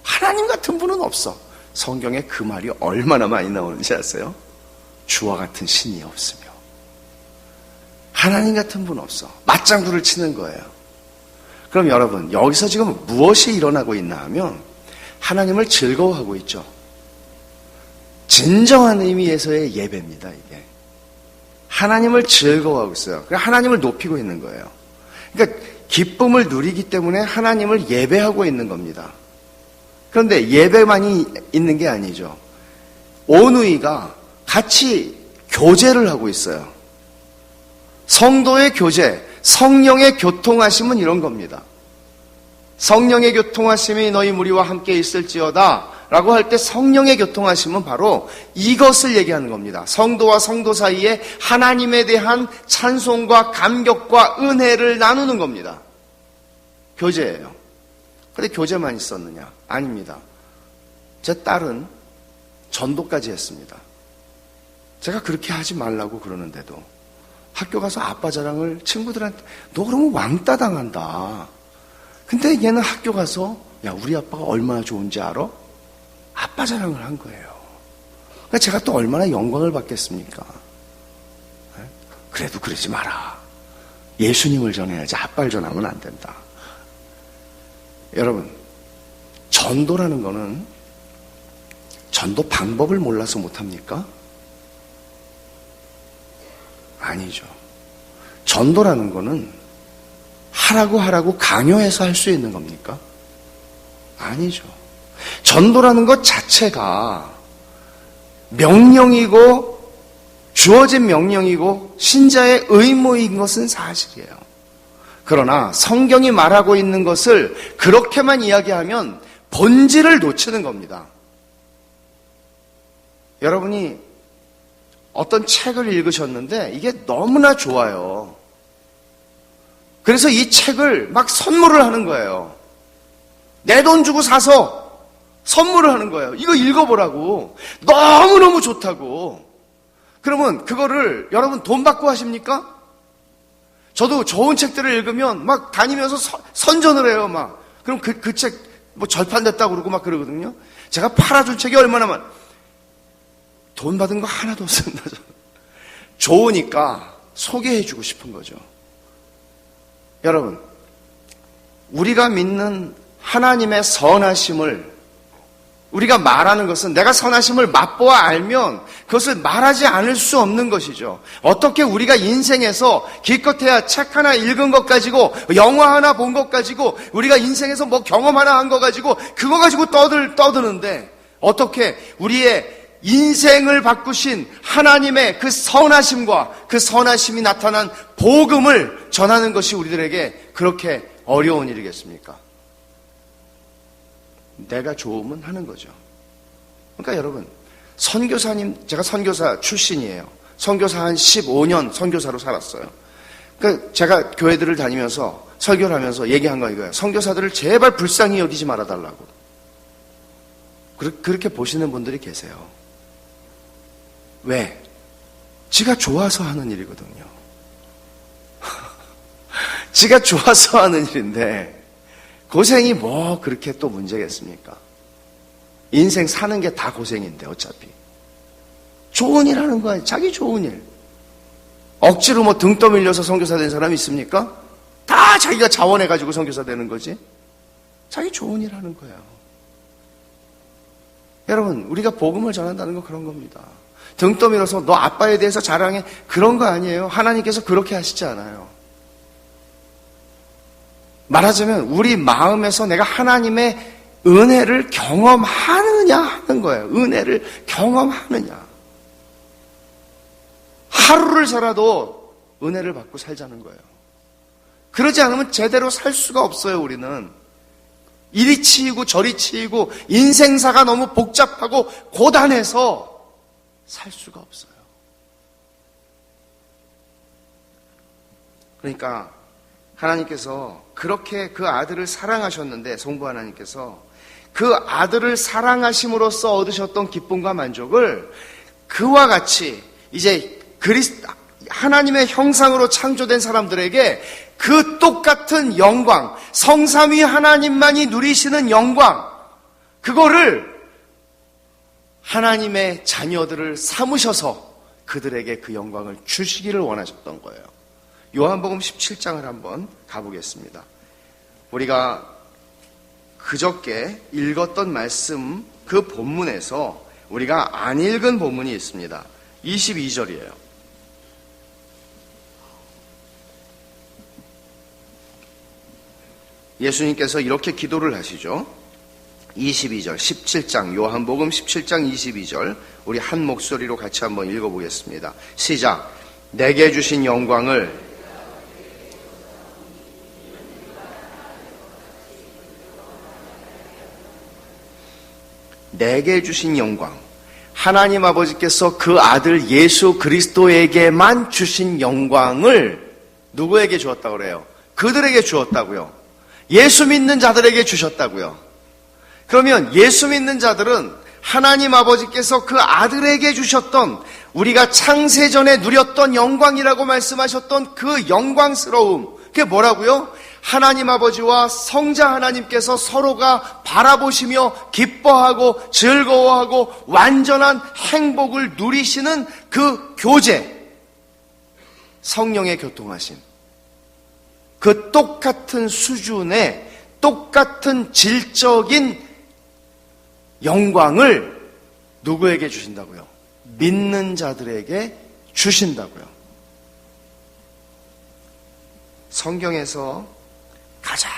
하나님 같은 분은 없어. 성경에 그 말이 얼마나 많이 나오는지 아세요? 주와 같은 신이 없으며 하나님 같은 분 없어. 맞장구를 치는 거예요. 그럼 여러분, 여기서 지금 무엇이 일어나고 있나 하면 하나님을 즐거워하고 있죠. 진정한 의미에서의 예배입니다, 이게. 하나님을 즐거워하고 있어요. 하나님을 높이고 있는 거예요. 그러니까 기쁨을 누리기 때문에 하나님을 예배하고 있는 겁니다. 그런데 예배만이 있는 게 아니죠. 오누이가 같이 교제를 하고 있어요. 성도의 교제, 성령의 교통하심은 이런 겁니다. 성령의 교통하심이 너희 무리와 함께 있을지어다 라고 할 때 성령의 교통하심은 바로 이것을 얘기하는 겁니다. 성도와 성도 사이에 하나님에 대한 찬송과 감격과 은혜를 나누는 겁니다. 교제예요. 그런데 교제만 있었느냐? 아닙니다. 제 딸은 전도까지 했습니다. 제가 그렇게 하지 말라고 그러는데도 학교 가서 아빠 자랑을 친구들한테 너 그러면 왕따 당한다. 근데 얘는 학교 가서 야, 우리 아빠가 얼마나 좋은지 알아? 아빠 자랑을 한 거예요. 그러니까 제가 또 얼마나 영광을 받겠습니까? 그래도 그러지 마라. 예수님을 전해야지 아빠를 전하면 안 된다. 여러분, 전도라는 거는 전도 방법을 몰라서 못합니까? 아니죠. 전도라는 거는 하라고 강요해서 할 수 있는 겁니까? 아니죠. 전도라는 것 자체가 명령이고 주어진 명령이고 신자의 의무인 것은 사실이에요. 그러나 성경이 말하고 있는 것을 그렇게만 이야기하면 본질을 놓치는 겁니다. 여러분이 어떤 책을 읽으셨는데 이게 너무나 좋아요. 그래서 이 책을 막 선물을 하는 거예요. 내 돈 주고 사서 선물을 하는 거예요. 이거 읽어보라고. 너무너무 좋다고. 그러면 그거를 여러분 돈 받고 하십니까? 저도 좋은 책들을 읽으면 막 다니면서 선전을 해요, 막. 그럼 그 책 뭐 절판됐다고 그러고 막 그러거든요. 제가 팔아준 책이 얼마나 돈 받은 거 하나도 없습니다. 좋으니까 소개해주고 싶은 거죠. 여러분, 우리가 믿는 하나님의 선하심을 우리가 말하는 것은 내가 선하심을 맛보아 알면 그것을 말하지 않을 수 없는 것이죠. 어떻게 우리가 인생에서 기껏해야 책 하나 읽은 것 가지고 영화 하나 본 것 가지고 우리가 인생에서 뭐 경험 하나 한 거 가지고 그거 가지고 떠드는데 어떻게 우리의 인생을 바꾸신 하나님의 그 선하심과 그 선하심이 나타난 복음을 전하는 것이 우리들에게 그렇게 어려운 일이겠습니까? 내가 좋으면 하는 거죠. 그러니까 여러분, 선교사님, 제가 선교사 출신이에요. 선교사 한 15년 선교사로 살았어요. 그러니까 제가 교회들을 다니면서 설교를 하면서 얘기한 거 이거예요. 선교사들을 제발 불쌍히 여기지 말아달라고. 그렇게 보시는 분들이 계세요. 왜? 지가 좋아서 하는 일이거든요. 지가 좋아서 하는 일인데 고생이 뭐 그렇게 또 문제겠습니까? 인생 사는 게 다 고생인데 어차피. 좋은 일 하는 거야. 자기 좋은 일. 억지로 뭐 등 떠밀려서 선교사 된 사람이 있습니까? 다 자기가 자원해가지고 선교사 되는 거지. 자기 좋은 일 하는 거야. 여러분, 우리가 복음을 전한다는 건 그런 겁니다. 등 떠밀어서 너 아빠에 대해서 자랑해. 그런 거 아니에요. 하나님께서 그렇게 하시지 않아요. 말하자면 우리 마음에서 내가 하나님의 은혜를 경험하느냐 하는 거예요. 은혜를 경험하느냐. 하루를 살아도 은혜를 받고 살자는 거예요. 그러지 않으면 제대로 살 수가 없어요. 우리는 이리 치이고 저리 치이고 인생사가 너무 복잡하고 고단해서 살 수가 없어요. 그러니까 하나님께서 그렇게 그 아들을 사랑하셨는데, 성부 하나님께서 그 아들을 사랑하심으로써 얻으셨던 기쁨과 만족을 그와 같이 이제 하나님의 형상으로 창조된 사람들에게 그 똑같은 영광, 성삼위 하나님만이 누리시는 영광, 그거를 하나님의 자녀들을 삼으셔서 그들에게 그 영광을 주시기를 원하셨던 거예요. 요한복음 17장을 한번 가보겠습니다. 우리가 그저께 읽었던 말씀 그 본문에서 우리가 안 읽은 본문이 있습니다. 22절이에요. 예수님께서 이렇게 기도를 하시죠. 22절, 17장, 요한복음 17장 22절, 우리 한 목소리로 같이 한번 읽어보겠습니다. 시작. 내게 주신 영광을 내게 주신 영광, 하나님 아버지께서 그 아들 예수 그리스도에게만 주신 영광을 누구에게 주었다고 그래요? 그들에게 주었다고요. 예수 믿는 자들에게 주셨다고요. 그러면 예수 믿는 자들은 하나님 아버지께서 그 아들에게 주셨던, 우리가 창세전에 누렸던 영광이라고 말씀하셨던 그 영광스러움, 그게 뭐라고요? 하나님 아버지와 성자 하나님께서 서로가 바라보시며 기뻐하고 즐거워하고 완전한 행복을 누리시는 그 교제, 성령의 교통하심, 그 똑같은 수준의 똑같은 질적인 영광을 누구에게 주신다고요? 믿는 자들에게 주신다고요. 성경에서 가장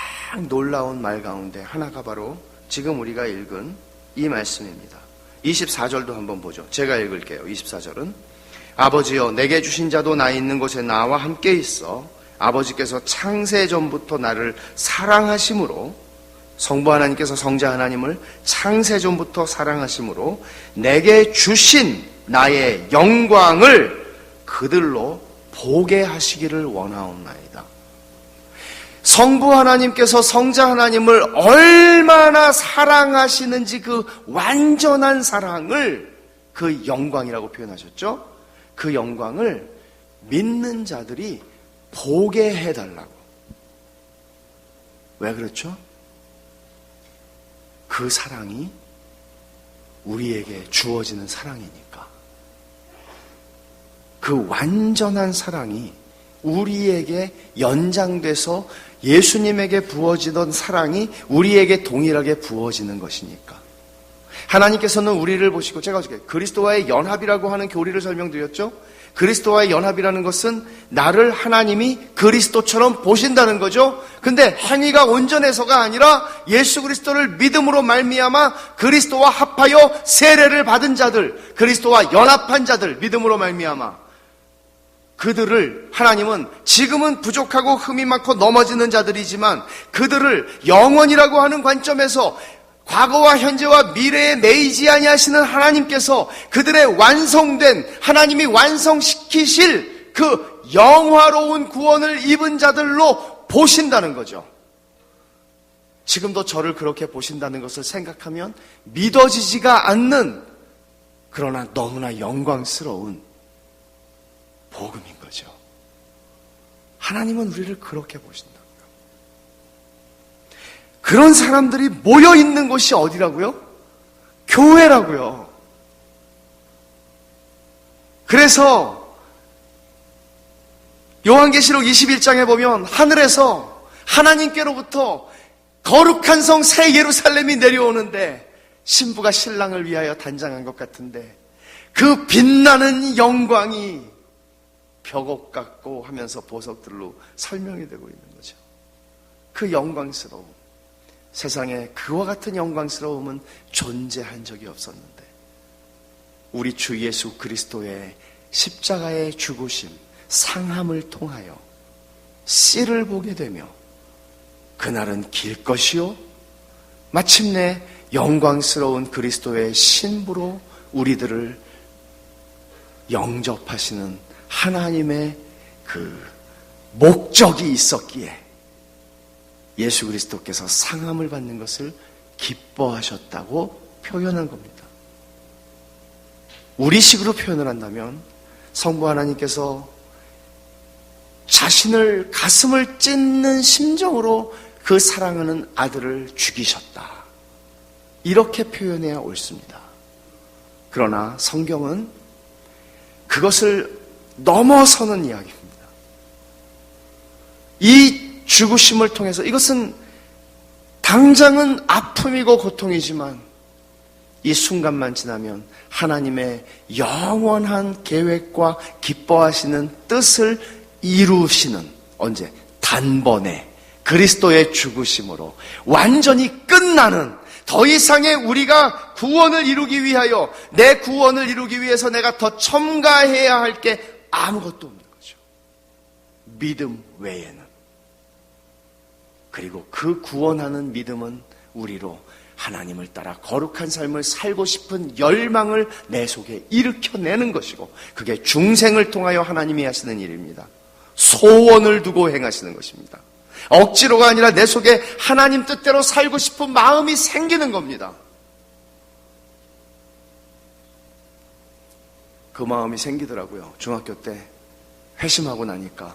놀라운 말 가운데 하나가 바로 지금 우리가 읽은 이 말씀입니다. 24절도 한번 보죠. 제가 읽을게요. 24절은 아버지여 내게 주신 자도 나 있는 곳에 나와 함께 있어 아버지께서 창세전부터 나를 사랑하심으로, 성부 하나님께서 성자 하나님을 창세전부터 사랑하심으로 내게 주신 나의 영광을 그들로 보게 하시기를 원하옵나이다. 성부 하나님께서 성자 하나님을 얼마나 사랑하시는지 그 완전한 사랑을 그 영광이라고 표현하셨죠. 그 영광을 믿는 자들이 보게 해달라고. 왜 그렇죠? 그 사랑이 우리에게 주어지는 사랑이니까. 그 완전한 사랑이 우리에게 연장돼서 예수님에게 부어지던 사랑이 우리에게 동일하게 부어지는 것이니까. 하나님께서는 우리를 보시고, 제가 어저께 그리스도와의 연합이라고 하는 교리를 설명드렸죠. 그리스도와의 연합이라는 것은 나를 하나님이 그리스도처럼 보신다는 거죠. 근데 행위가 온전해서가 아니라 예수 그리스도를 믿음으로 말미암아 그리스도와 합하여 세례를 받은 자들, 그리스도와 연합한 자들, 믿음으로 말미암아 그들을 하나님은 지금은 부족하고 흠이 많고 넘어지는 자들이지만 그들을 영원이라고 하는 관점에서 과거와 현재와 미래에 매이지 아니하시는 하나님께서 그들의 완성된, 하나님이 완성시키실 그 영화로운 구원을 입은 자들로 보신다는 거죠. 지금도 저를 그렇게 보신다는 것을 생각하면 믿어지지가 않는, 그러나 너무나 영광스러운 복음인 거죠. 하나님은 우리를 그렇게 보신다. 그런 사람들이 모여있는 곳이 어디라고요? 교회라고요. 그래서 요한계시록 21장에 보면 하늘에서 하나님께로부터 거룩한 성 새 예루살렘이 내려오는데 신부가 신랑을 위하여 단장한 것 같은데 그 빛나는 영광이 벽옥 같고 하면서 보석들로 설명이 되고 있는 거죠. 그 영광스러움. 세상에 그와 같은 영광스러움은 존재한 적이 없었는데 우리 주 예수 그리스도의 십자가의 죽으심, 상함을 통하여 씨를 보게 되며 그날은 길 것이요 마침내 영광스러운 그리스도의 신부로 우리들을 영접하시는 하나님의 그 목적이 있었기에 예수 그리스도께서 상함을 받는 것을 기뻐하셨다고 표현한 겁니다. 우리식으로 표현을 한다면 성부 하나님께서 자신을 가슴을 찢는 심정으로 그 사랑하는 아들을 죽이셨다. 이렇게 표현해야 옳습니다. 그러나 성경은 그것을 넘어서는 이야기입니다. 이 죽으심을 통해서 이것은 당장은 아픔이고 고통이지만 이 순간만 지나면 하나님의 영원한 계획과 기뻐하시는 뜻을 이루시는, 언제? 단번에 그리스도의 죽으심으로 완전히 끝나는, 더 이상의 우리가 구원을 이루기 위하여, 내 구원을 이루기 위해서 내가 더 첨가해야 할 게 아무것도 없는 거죠. 믿음 외에는. 그리고 그 구원하는 믿음은 우리로 하나님을 따라 거룩한 삶을 살고 싶은 열망을 내 속에 일으켜내는 것이고, 그게 중생을 통하여 하나님이 하시는 일입니다. 소원을 두고 행하시는 것입니다. 억지로가 아니라 내 속에 하나님 뜻대로 살고 싶은 마음이 생기는 겁니다. 그 마음이 생기더라고요. 중학교 때 회심하고 나니까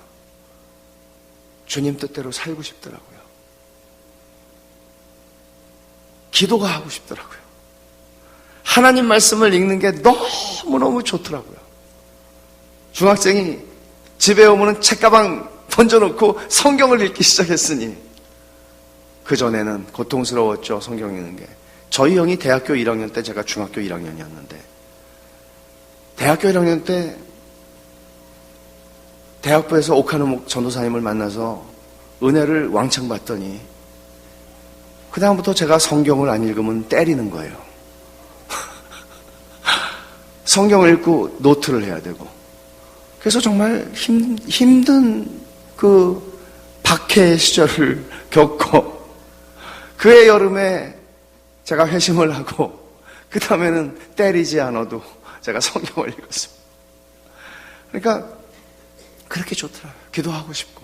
주님 뜻대로 살고 싶더라고요. 기도가 하고 싶더라고요. 하나님 말씀을 읽는 게 너무너무 좋더라고요. 중학생이 집에 오면 책가방 던져놓고 성경을 읽기 시작했으니, 그전에는 고통스러웠죠. 성경 읽는 게. 저희 형이 대학교 1학년 때 제가 중학교 1학년이었는데 대학교 1학년 때 대학부에서 오카노 전도사님을 만나서 은혜를 왕창 받더니 그 다음부터 제가 성경을 안 읽으면 때리는 거예요. 성경을 읽고 노트를 해야 되고. 그래서 정말 힘든 그 박해 시절을 겪고, 그해 여름에 제가 회심을 하고 그 다음에는 때리지 않아도 제가 성경을 읽었습니다. 그러니까 그렇게 좋더라고요. 기도하고 싶고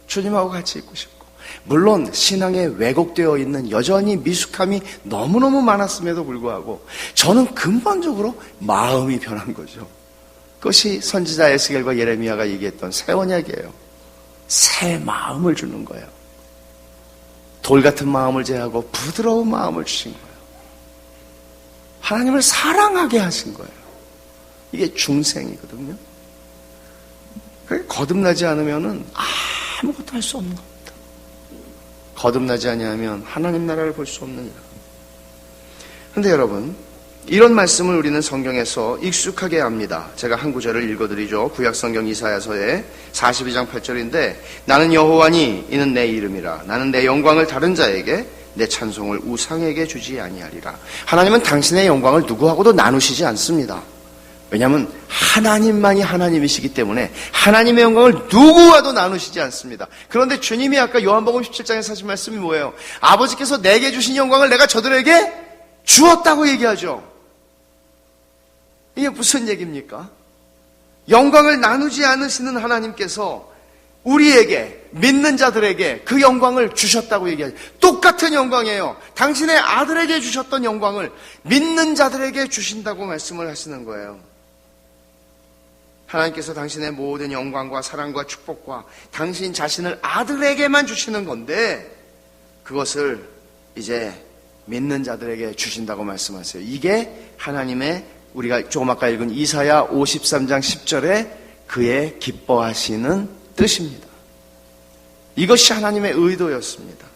주님하고 같이 있고 싶고. 물론 신앙에 왜곡되어 있는 여전히 미숙함이 너무너무 많았음에도 불구하고 저는 근본적으로 마음이 변한 거죠. 그것이 선지자 에스겔과 예레미야가 얘기했던 새 언약이에요. 새 마음을 주는 거예요. 돌 같은 마음을 제하고 부드러운 마음을 주신 거예요. 하나님을 사랑하게 하신 거예요. 이게 중생이거든요. 거듭나지 않으면 아무것도 할 수 없는 겁니다. 거듭나지 아니하면 하나님 나라를 볼 수 없느니라. 그런데 여러분, 이런 말씀을 우리는 성경에서 익숙하게 합니다. 제가 한 구절을 읽어드리죠. 구약성경 이사야서의 42장 8절인데 나는 여호와니 이는 내 이름이라. 나는 내 영광을 다른 자에게 내 찬송을 우상에게 주지 아니하리라. 하나님은 당신의 영광을 누구하고도 나누시지 않습니다. 왜냐하면 하나님만이 하나님이시기 때문에 하나님의 영광을 누구와도 나누시지 않습니다. 그런데 주님이 아까 요한복음 17장에서 하신 말씀이 뭐예요? 아버지께서 내게 주신 영광을 내가 저들에게 주었다고 얘기하죠. 이게 무슨 얘기입니까? 영광을 나누지 않으시는 하나님께서 우리에게, 믿는 자들에게 그 영광을 주셨다고 얘기하죠. 똑같은 영광이에요. 당신의 아들에게 주셨던 영광을 믿는 자들에게 주신다고 말씀을 하시는 거예요. 하나님께서 당신의 모든 영광과 사랑과 축복과 당신 자신을 아들에게만 주시는 건데 그것을 이제 믿는 자들에게 주신다고 말씀하세요. 이게 하나님의, 우리가 조금 아까 읽은 이사야 53장 10절에 그의 기뻐하시는 뜻입니다. 이것이 하나님의 의도였습니다.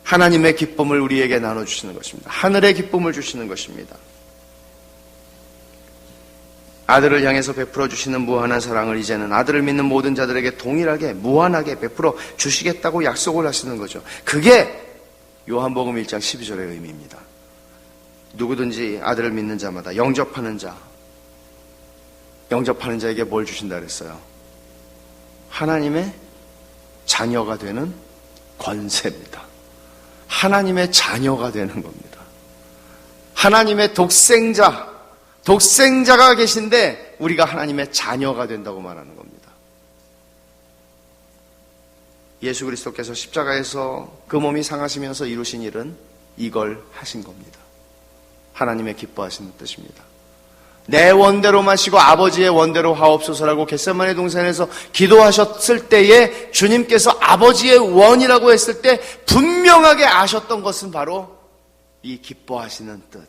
하나님의 기쁨을 우리에게 나눠주시는 것입니다. 하늘의 기쁨을 주시는 것입니다. 아들을 향해서 베풀어 주시는 무한한 사랑을 이제는 아들을 믿는 모든 자들에게 동일하게 무한하게 베풀어 주시겠다고 약속을 하시는 거죠. 그게 요한복음 1장 12절의 의미입니다. 누구든지 아들을 믿는 자마다 영접하는 자에게 뭘 주신다 그랬어요? 하나님의 자녀가 되는 권세입니다. 하나님의 자녀가 되는 겁니다. 하나님의 독생자가 계신데 우리가 하나님의 자녀가 된다고 말하는 겁니다. 예수 그리스도께서 십자가에서 그 몸이 상하시면서 이루신 일은 이걸 하신 겁니다. 하나님의 기뻐하시는 뜻입니다. 내 원대로 마시고 아버지의 원대로 하옵소서라고 겟세마네 동산에서 기도하셨을 때에 주님께서 아버지의 원이라고 했을 때 분명하게 아셨던 것은 바로 이 기뻐하시는 뜻.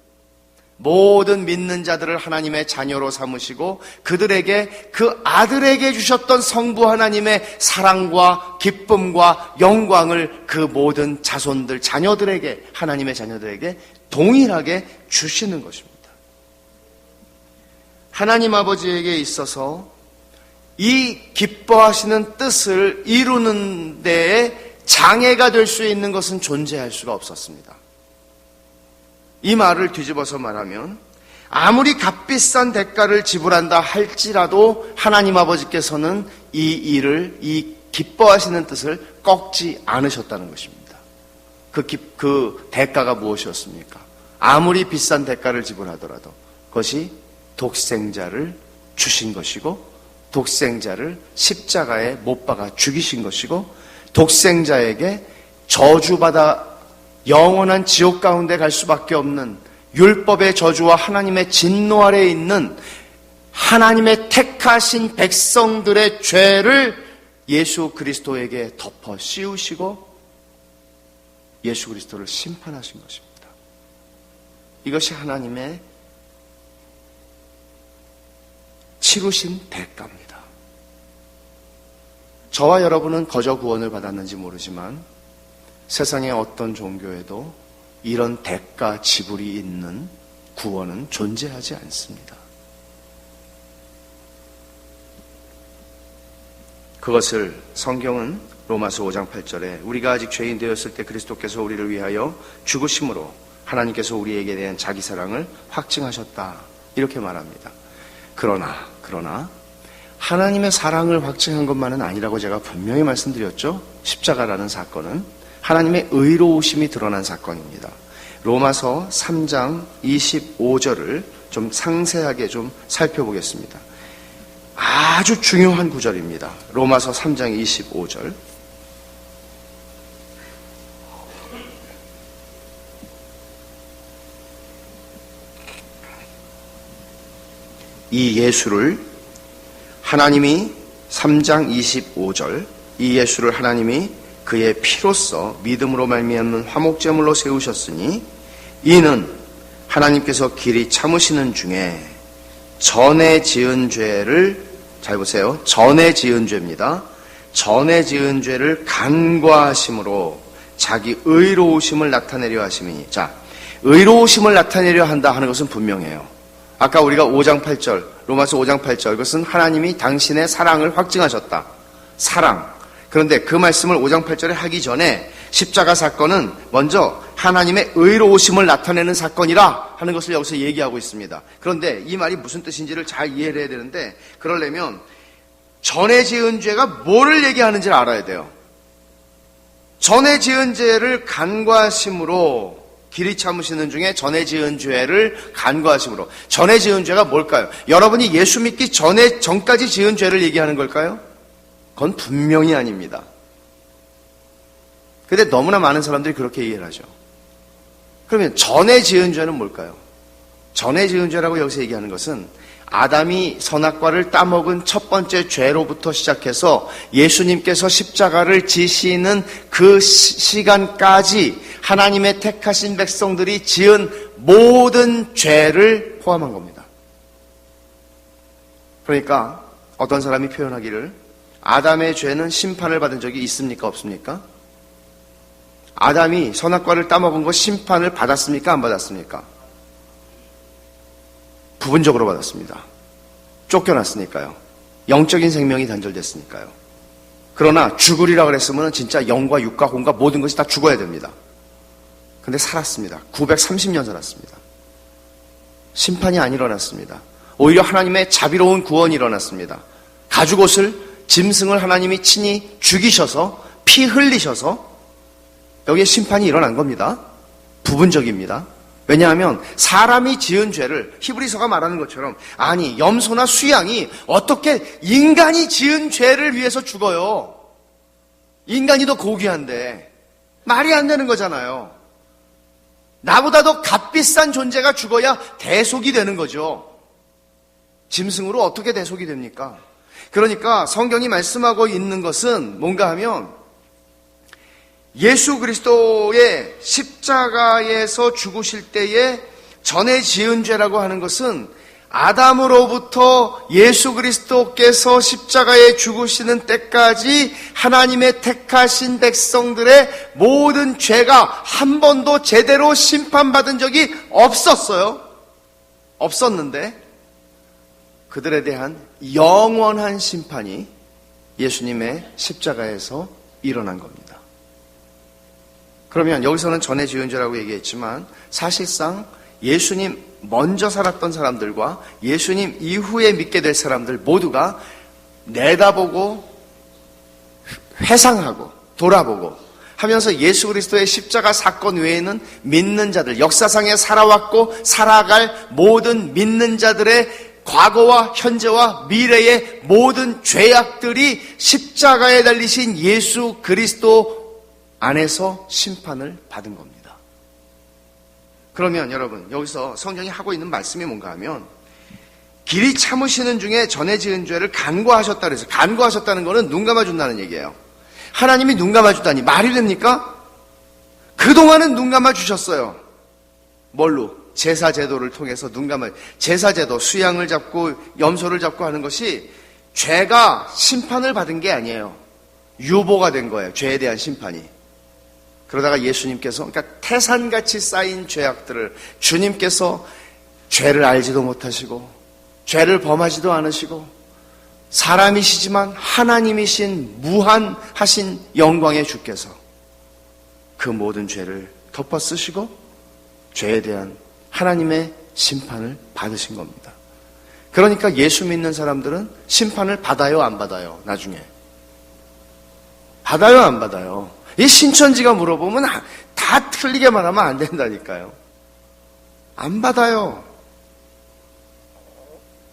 모든 믿는 자들을 하나님의 자녀로 삼으시고 그들에게 그 아들에게 주셨던 성부 하나님의 사랑과 기쁨과 영광을 그 모든 자손들, 자녀들에게, 하나님의 자녀들에게 동일하게 주시는 것입니다. 하나님 아버지에게 있어서 이 기뻐하시는 뜻을 이루는 데에 장애가 될 수 있는 것은 존재할 수가 없었습니다. 이 말을 뒤집어서 말하면 아무리 값비싼 대가를 지불한다 할지라도 하나님 아버지께서는 이 기뻐하시는 뜻을 꺾지 않으셨다는 것입니다. 그 대가가 무엇이었습니까? 아무리 비싼 대가를 지불하더라도 그것이 독생자를 주신 것이고 독생자를 십자가에 못 박아 죽이신 것이고 독생자에게 저주받아 영원한 지옥 가운데 갈 수밖에 없는 율법의 저주와 하나님의 진노 아래에 있는 하나님의 택하신 백성들의 죄를 예수 그리스도에게 덮어 씌우시고 예수 그리스도를 심판하신 것입니다. 이것이 하나님의 치루신 대가입니다. 저와 여러분은 거저 구원을 받았는지 모르지만 세상의 어떤 종교에도 이런 대가 지불이 있는 구원은 존재하지 않습니다. 그것을 성경은 로마서 5장 8절에 우리가 아직 죄인 되었을 때 그리스도께서 우리를 위하여 죽으심으로 하나님께서 우리에게 대한 자기 사랑을 확증하셨다 이렇게 말합니다. 그러나 하나님의 사랑을 확증한 것만은 아니라고 제가 분명히 말씀드렸죠. 십자가라는 사건은 하나님의 의로우심이 드러난 사건입니다. 로마서 3장 25절을 좀 상세하게 좀 살펴보겠습니다. 아주 중요한 구절입니다. 로마서 3장 25절. 이 예수를 하나님이 3장 25절 이 예수를 하나님이 그의 피로써 믿음으로 말미암는 화목제물로 세우셨으니 이는 하나님께서 길이 참으시는 중에 전에 지은 죄를, 잘 보세요, 전에 지은 죄입니다. 전에 지은 죄를 간과하심으로 자기 의로우심을 나타내려 하심이니. 자, 의로우심을 나타내려 한다 하는 것은 분명해요. 아까 우리가 5장 8절, 로마서 5장 8절, 그것은 하나님이 당신의 사랑을 확증하셨다. 사랑. 그런데 그 말씀을 5장 8절에 하기 전에 십자가 사건은 먼저 하나님의 의로우심을 나타내는 사건이라 하는 것을 여기서 얘기하고 있습니다. 그런데 이 말이 무슨 뜻인지를 잘 이해를 해야 되는데, 그러려면 전에 지은 죄가 뭐를 얘기하는지를 알아야 돼요. 전에 지은 죄를 간과하심으로, 길이 참으시는 중에 전에 지은 죄를 간과하심으로. 전에 지은 죄가 뭘까요? 여러분이 예수 믿기 전까지 지은 죄를 얘기하는 걸까요? 그건 분명히 아닙니다. 근데 너무나 많은 사람들이 그렇게 이해를 하죠. 그러면 전에 지은 죄는 뭘까요? 전에 지은 죄라고 여기서 얘기하는 것은 아담이 선악과를 따먹은 첫 번째 죄로부터 시작해서 예수님께서 십자가를 지시는 그 시간까지 하나님의 택하신 백성들이 지은 모든 죄를 포함한 겁니다. 그러니까 어떤 사람이 표현하기를 아담의 죄는 심판을 받은 적이 있습니까? 없습니까? 아담이 선악과를 따먹은 거 심판을 받았습니까? 안 받았습니까? 부분적으로 받았습니다. 쫓겨났으니까요. 영적인 생명이 단절됐으니까요. 그러나 죽으리라 그랬으면 진짜 영과 육과 혼과 모든 것이 다 죽어야 됩니다. 근데 살았습니다. 930년 살았습니다. 심판이 안 일어났습니다. 오히려 하나님의 자비로운 구원이 일어났습니다. 가죽옷을, 짐승을 하나님이 친히 죽이셔서 피 흘리셔서 여기에 심판이 일어난 겁니다. 부분적입니다. 왜냐하면 사람이 지은 죄를 히브리서가 말하는 것처럼, 아니 염소나 수양이 어떻게 인간이 지은 죄를 위해서 죽어요? 인간이 더 고귀한데 말이 안 되는 거잖아요. 나보다 더 값비싼 존재가 죽어야 대속이 되는 거죠. 짐승으로 어떻게 대속이 됩니까? 그러니까 성경이 말씀하고 있는 것은 뭔가 하면 예수 그리스도의 십자가에서 죽으실 때에 전에 지은 죄라고 하는 것은 아담으로부터 예수 그리스도께서 십자가에 죽으시는 때까지 하나님의 택하신 백성들의 모든 죄가 한 번도 제대로 심판받은 적이 없었어요. 없었는데 그들에 대한 영원한 심판이 예수님의 십자가에서 일어난 겁니다. 그러면 여기서는 전에 지은 죄라고 얘기했지만 사실상 예수님 먼저 살았던 사람들과 예수님 이후에 믿게 될 사람들 모두가 내다보고 회상하고 돌아보고 하면서 예수 그리스도의 십자가 사건 외에는 믿는 자들, 역사상에 살아왔고 살아갈 모든 믿는 자들의 과거와 현재와 미래의 모든 죄악들이 십자가에 달리신 예수 그리스도 안에서 심판을 받은 겁니다. 그러면 여러분 여기서 성경이 하고 있는 말씀이 뭔가 하면 길이 참으시는 중에 전에 지은 죄를 간과하셨다 그래서 간과하셨다는 것은 눈 감아준다는 얘기예요. 하나님이 눈 감아주다니 말이 됩니까? 그동안은 눈 감아주셨어요. 뭘로? 제사 제도를 통해서 눈 감아. 제사 제도, 수양을 잡고 염소를 잡고 하는 것이 죄가 심판을 받은 게 아니에요. 유보가 된 거예요. 죄에 대한 심판이. 그러다가 예수님께서, 그러니까 태산같이 쌓인 죄악들을 주님께서 죄를 알지도 못하시고 죄를 범하지도 않으시고 사람이시지만 하나님이신 무한하신 영광의 주께서 그 모든 죄를 덮어 쓰시고 죄에 대한 하나님의 심판을 받으신 겁니다. 그러니까 예수 믿는 사람들은 심판을 받아요, 안 받아요? 나중에 받아요, 안 받아요? 이 신천지가 물어보면 다 틀리게 말하면 안 된다니까요. 안 받아요.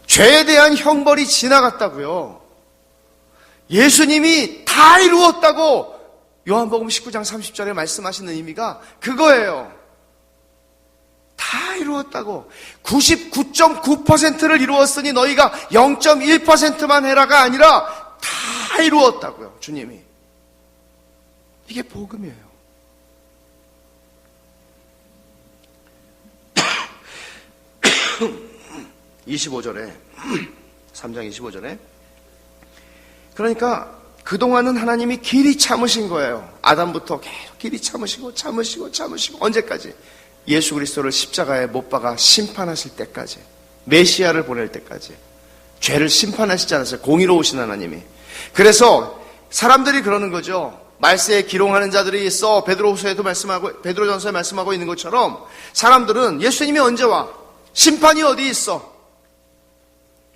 죄에 대한 형벌이 지나갔다고요. 예수님이 다 이루었다고 요한복음 19장 30절에 말씀하시는 의미가 그거예요. 다 이루었다고. 99.9%를 이루었으니 너희가 0.1%만 해라가 아니라 다 다 이루었다고요, 주님이. 이게 복음이에요. 25절에 3장 25절에 그러니까 그동안은 하나님이 길이 참으신 거예요. 아담부터 계속 길이 참으시고 언제까지? 예수 그리스도를 십자가에 못 박아 심판하실 때까지, 메시아를 보낼 때까지 죄를 심판하시지 않았어요. 공의로우신 하나님이. 그래서 사람들이 그러는 거죠. 말세에 기롱하는 자들이 있어. 베드로후서에도 말씀하고, 베드로전서에 말씀하고 있는 것처럼 사람들은 예수님이 언제 와? 심판이 어디 있어?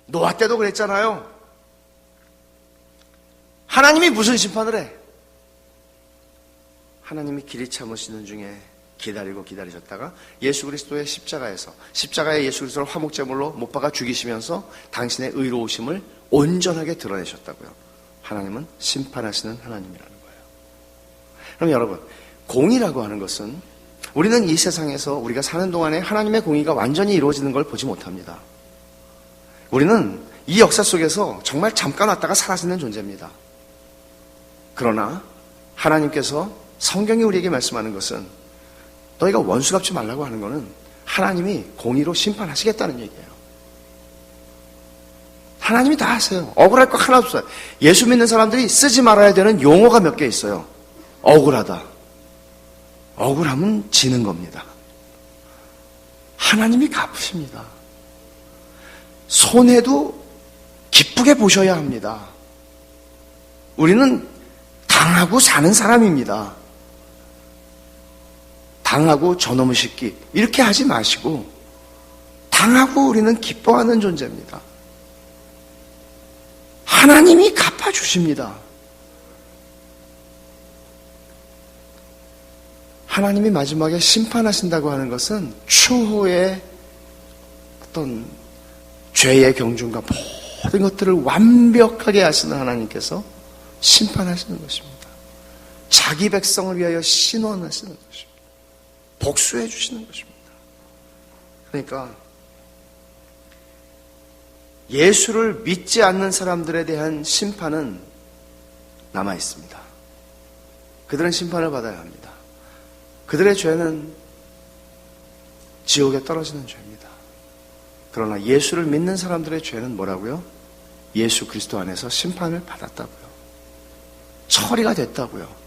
노아 때도 그랬잖아요. 하나님이 무슨 심판을 해? 하나님이 길이 참으시는 중에 기다리고 기다리셨다가 예수 그리스도의 십자가에 예수 그리스도를 화목제물로 못 박아 죽이시면서 당신의 의로우심을 온전하게 드러내셨다고요. 하나님은 심판하시는 하나님이라는 거예요. 그럼 여러분, 공의라고 하는 것은 우리는 이 세상에서 우리가 사는 동안에 하나님의 공의가 완전히 이루어지는 걸 보지 못합니다. 우리는 이 역사 속에서 정말 잠깐 왔다가 사라지는 존재입니다. 그러나 하나님께서 성경이 우리에게 말씀하는 것은 너희가 원수 갚지 말라고 하는 것은 하나님이 공의로 심판하시겠다는 얘기예요. 하나님이 다 하세요. 억울할 거 하나 없어요. 예수 믿는 사람들이 쓰지 말아야 되는 용어가 몇 개 있어요. 억울하다. 억울하면 지는 겁니다. 하나님이 갚으십니다. 손해도 기쁘게 보셔야 합니다. 우리는 당하고 사는 사람입니다. 당하고 저놈의 새끼 이렇게 하지 마시고 당하고 우리는 기뻐하는 존재입니다. 하나님이 갚아주십니다. 하나님이 마지막에 심판하신다고 하는 것은 추후의 어떤 죄의 경중과 모든 것들을 완벽하게 하시는 하나님께서 심판하시는 것입니다. 자기 백성을 위하여 신원하시는 것입니다. 복수해 주시는 것입니다. 그러니까 예수를 믿지 않는 사람들에 대한 심판은 남아 있습니다. 그들은 심판을 받아야 합니다. 그들의 죄는 지옥에 떨어지는 죄입니다. 그러나 예수를 믿는 사람들의 죄는 뭐라고요? 예수 그리스도 안에서 심판을 받았다고요. 처리가 됐다고요.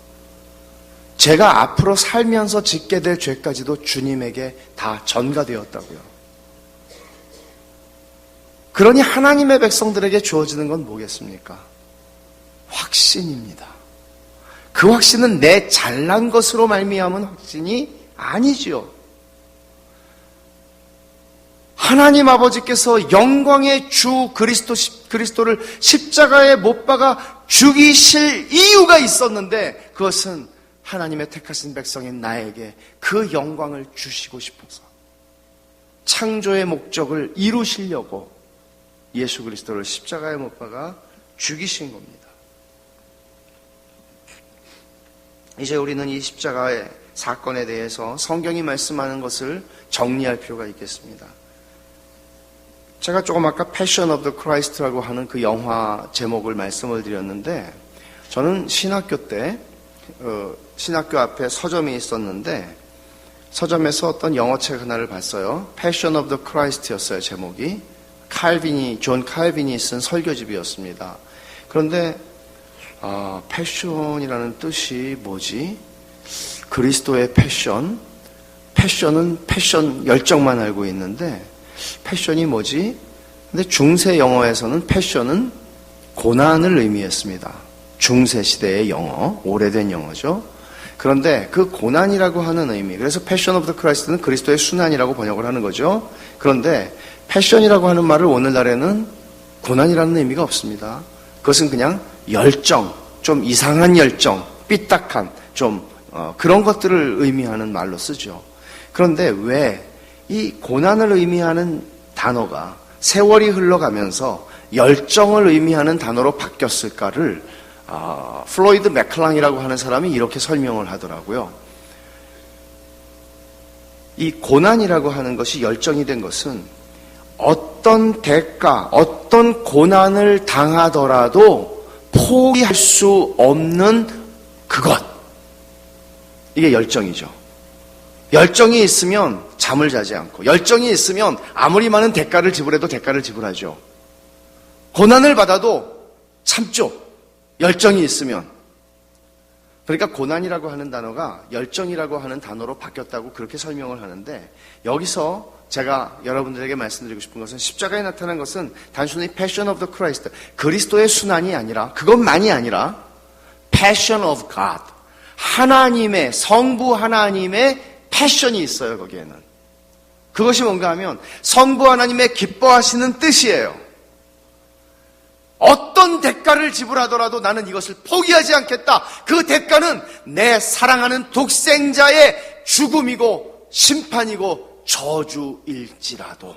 제가 앞으로 살면서 짓게 될 죄까지도 주님에게 다 전가되었다고요. 그러니 하나님의 백성들에게 주어지는 건 뭐겠습니까? 확신입니다. 그 확신은 내 잘난 것으로 말미암은 확신이 아니지요. 하나님 아버지께서 영광의 주 그리스도를 십자가에 못 박아 죽이실 이유가 있었는데 그것은 하나님의 택하신 백성인 나에게 그 영광을 주시고 싶어서 창조의 목적을 이루시려고 예수 그리스도를 십자가에 못 박아 죽이신 겁니다. 이제 우리는 이 십자가의 사건에 대해서 성경이 말씀하는 것을 정리할 필요가 있겠습니다. 제가 조금 아까 패션 오브 더 크라이스트라고 하는 그 영화 제목을 말씀을 드렸는데 저는 신학교 때 신학교 앞에 서점이 있었는데 서점에서 어떤 영어책 하나를 봤어요. 패션 오브 더 크라이스트였어요. 제목이 존 칼빈이 쓴 설교집이었습니다. 그런데 패션이라는 뜻이 뭐지? 그리스도의 패션은 패션 열정만 알고 있는데 패션이 뭐지? 근데 중세 영어에서는 패션은 고난을 의미했습니다. 중세 시대의 영어, 오래된 영어죠. 그런데 그 고난이라고 하는 의미, 그래서 패션 오브 더 크라이스트는 그리스도의 순환이라고 번역을 하는 거죠. 그런데 패션이라고 하는 말을 오늘날에는 고난이라는 의미가 없습니다. 그것은 그냥 열정, 좀 이상한 열정, 삐딱한 좀 그런 것들을 의미하는 말로 쓰죠. 그런데 왜 이 고난을 의미하는 단어가 세월이 흘러가면서 열정을 의미하는 단어로 바뀌었을까를 플로이드 맥클랑이라고 하는 사람이 이렇게 설명을 하더라고요. 이 고난이라고 하는 것이 열정이 된 것은 어떤 대가, 어떤 고난을 당하더라도 포기할 수 없는 그것. 이게 열정이죠. 열정이 있으면 잠을 자지 않고, 열정이 있으면 아무리 많은 대가를 지불해도 대가를 지불하죠. 고난을 받아도 참죠. 열정이 있으면. 그러니까 고난이라고 하는 단어가 열정이라고 하는 단어로 바뀌었다고 그렇게 설명을 하는데, 여기서 제가 여러분들에게 말씀드리고 싶은 것은, 십자가에 나타난 것은 단순히 Passion of the Christ, 그리스도의 순환이 아니라, 그것만이 아니라 Passion of God, 하나님의, 성부 하나님의 패션이 있어요. 거기에는. 그것이 뭔가 하면 성부 하나님의 기뻐하시는 뜻이에요. 어떤 대가를 지불하더라도 나는 이것을 포기하지 않겠다. 그 대가는 내 사랑하는 독생자의 죽음이고 심판이고 저주일지라도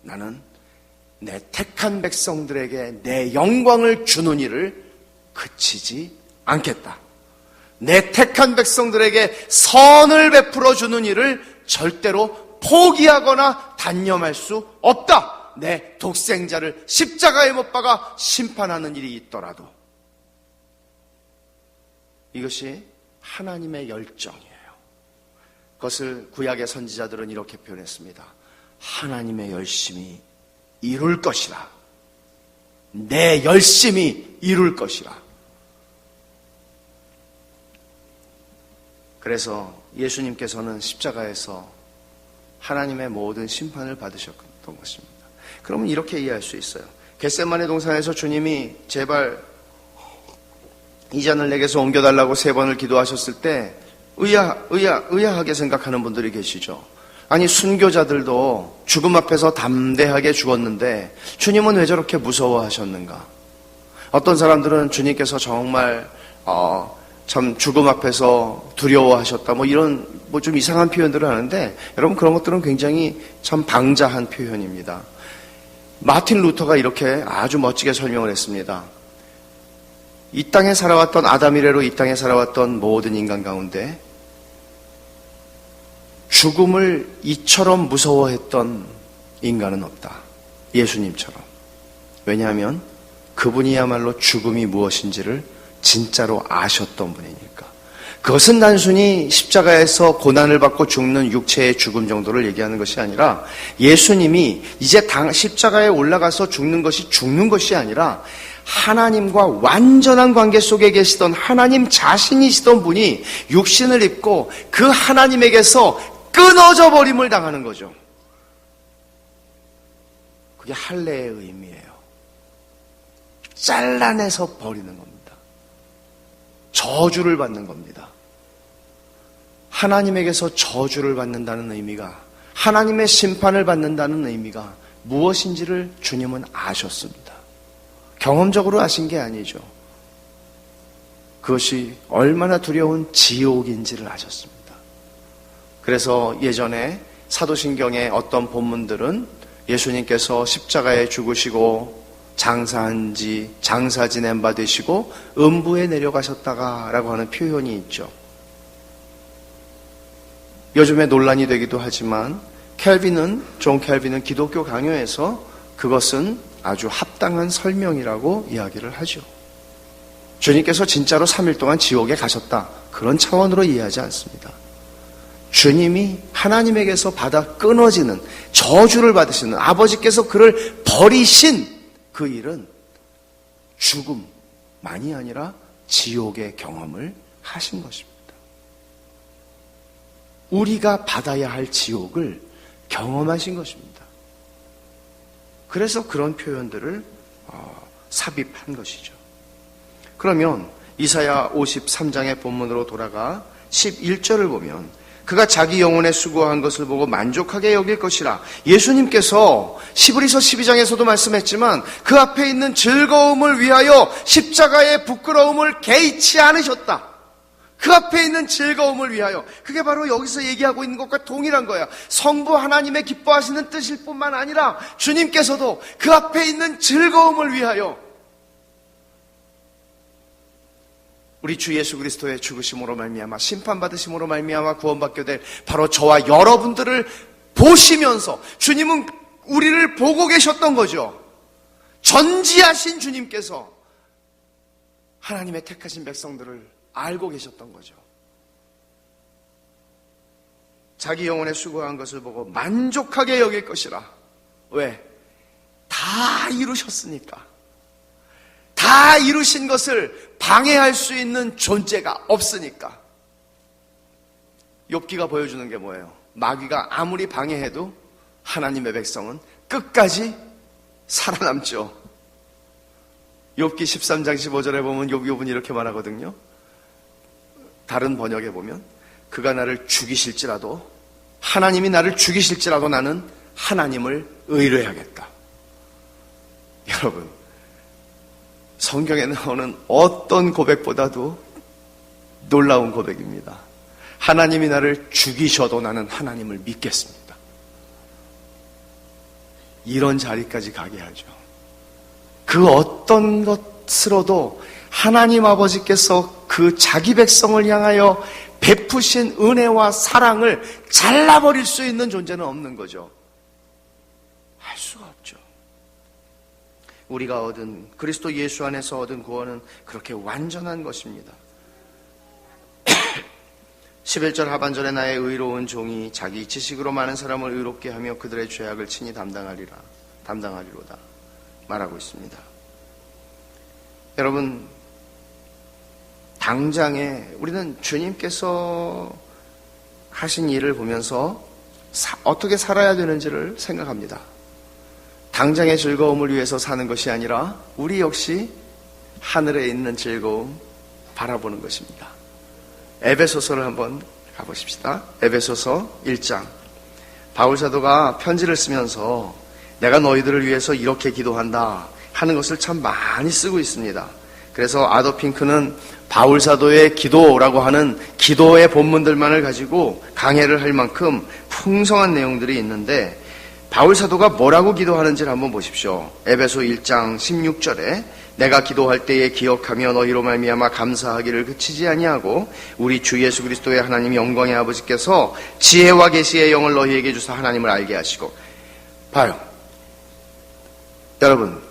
나는 내 택한 백성들에게 내 영광을 주는 일을 그치지 않겠다. 내 택한 백성들에게 선을 베풀어 주는 일을 절대로 포기하거나 단념할 수 없다. 내 독생자를 십자가에 못 박아 심판하는 일이 있더라도. 이것이 하나님의 열정이에요. 그것을 구약의 선지자들은 이렇게 표현했습니다. 하나님의 열심히 이룰 것이라. 내 열심히 이룰 것이라. 그래서 예수님께서는 십자가에서 하나님의 모든 심판을 받으셨던 것입니다. 그러면 이렇게 이해할 수 있어요. 겟세마네 동산에서 주님이 제발 이 잔을 내게서 옮겨달라고 3번을 기도하셨을 때 의아하게 생각하는 분들이 계시죠. 아니, 순교자들도 죽음 앞에서 담대하게 죽었는데 주님은 왜 저렇게 무서워하셨는가? 어떤 사람들은 주님께서 정말 참 죽음 앞에서 두려워하셨다, 이런 좀 이상한 표현들을 하는데, 여러분, 그런 것들은 굉장히 참 방자한 표현입니다. 마틴 루터가 이렇게 아주 멋지게 설명을 했습니다. 이 땅에 살아왔던 아담 이래로 이 땅에 살아왔던 모든 인간 가운데 죽음을 이처럼 무서워했던 인간은 없다. 예수님처럼. 왜냐하면 그분이야말로 죽음이 무엇인지를 진짜로 아셨던 분이니까. 그것은 단순히 십자가에서 고난을 받고 죽는 육체의 죽음 정도를 얘기하는 것이 아니라, 예수님이 이제 십자가에 올라가서 죽는 것이 아니라 하나님과 완전한 관계 속에 계시던 하나님 자신이시던 분이 육신을 입고 그 하나님에게서 끊어져 버림을 당하는 거죠. 그게 할례의 의미예요. 잘라내서 버리는 겁니다. 저주를 받는 겁니다. 하나님에게서 저주를 받는다는 의미가, 하나님의 심판을 받는다는 의미가 무엇인지를 주님은 아셨습니다. 경험적으로 아신 게 아니죠. 그것이 얼마나 두려운 지옥인지를 아셨습니다. 그래서 예전에 사도신경의 어떤 본문들은 예수님께서 십자가에 죽으시고 장사 지낸 바 되시고 음부에 내려가셨다가라고 하는 표현이 있죠. 요즘에 논란이 되기도 하지만 존 켈빈은 기독교 강요에서 그것은 아주 합당한 설명이라고 이야기를 하죠. 주님께서 진짜로 3일 동안 지옥에 가셨다, 그런 차원으로 이해하지 않습니다. 주님이 하나님에게서 받아 끊어지는, 저주를 받으시는, 아버지께서 그를 버리신 그 일은 죽음만이 아니라 지옥의 경험을 하신 것입니다. 우리가 받아야 할 지옥을 경험하신 것입니다. 그래서 그런 표현들을 삽입한 것이죠. 그러면 이사야 53장의 본문으로 돌아가 11절을 보면, 그가 자기 영혼에 수고한 것을 보고 만족하게 여길 것이라. 예수님께서 히브리서 12장에서도 말씀했지만 그 앞에 있는 즐거움을 위하여 십자가의 부끄러움을 개의치 않으셨다. 그 앞에 있는 즐거움을 위하여. 그게 바로 여기서 얘기하고 있는 것과 동일한 거야. 성부 하나님의 기뻐하시는 뜻일 뿐만 아니라 주님께서도 그 앞에 있는 즐거움을 위하여 우리 주 예수 그리스도의 죽으심으로 말미암아 심판받으심으로 말미암아 구원받게 될 바로 저와 여러분들을 보시면서, 주님은 우리를 보고 계셨던 거죠. 전지하신 주님께서 하나님의 택하신 백성들을 알고 계셨던 거죠. 자기 영혼에 수고한 것을 보고 만족하게 여길 것이라. 왜? 다 이루셨으니까. 다 이루신 것을 방해할 수 있는 존재가 없으니까. 욥기가 보여주는 게 뭐예요? 마귀가 아무리 방해해도 하나님의 백성은 끝까지 살아남죠. 욥기 13장 15절에 보면 욥은 이렇게 말하거든요. 다른 번역에 보면 그가 나를 죽이실지라도, 하나님이 나를 죽이실지라도 나는 하나님을 의뢰하겠다. 여러분, 성경에 나오는 어떤 고백보다도 놀라운 고백입니다. 하나님이 나를 죽이셔도 나는 하나님을 믿겠습니다. 이런 자리까지 가게 하죠. 그 어떤 것으로도 하나님 아버지께서 그 자기 백성을 향하여 베푸신 은혜와 사랑을 잘라버릴 수 있는 존재는 없는 거죠. 할 수가 없죠. 우리가 얻은, 그리스도 예수 안에서 얻은 구원은 그렇게 완전한 것입니다. 11절 하반절에 나의 의로운 종이 자기 지식으로 많은 사람을 의롭게 하며 그들의 죄악을 친히 담당하리로다 말하고 있습니다. 여러분, 당장에 우리는 주님께서 하신 일을 보면서 어떻게 살아야 되는지를 생각합니다. 당장의 즐거움을 위해서 사는 것이 아니라 우리 역시 하늘에 있는 즐거움 바라보는 것입니다. 에베소서를 한번 가보십시다. 에베소서 1장. 바울 사도가 편지를 쓰면서 내가 너희들을 위해서 이렇게 기도한다 하는 것을 참 많이 쓰고 있습니다. 그래서 아더 핑크는 바울 사도의 기도라고 하는 기도의 본문들만을 가지고 강해를 할 만큼 풍성한 내용들이 있는데, 바울 사도가 뭐라고 기도하는지를 한번 보십시오. 에베소 1장 16절에 내가 기도할 때에 기억하며 너희로 말미암아 감사하기를 그치지 아니하고 우리 주 예수 그리스도의 하나님 영광의 아버지께서 지혜와 계시의 영을 너희에게 주사 하나님을 알게 하시고. 봐요. 여러분,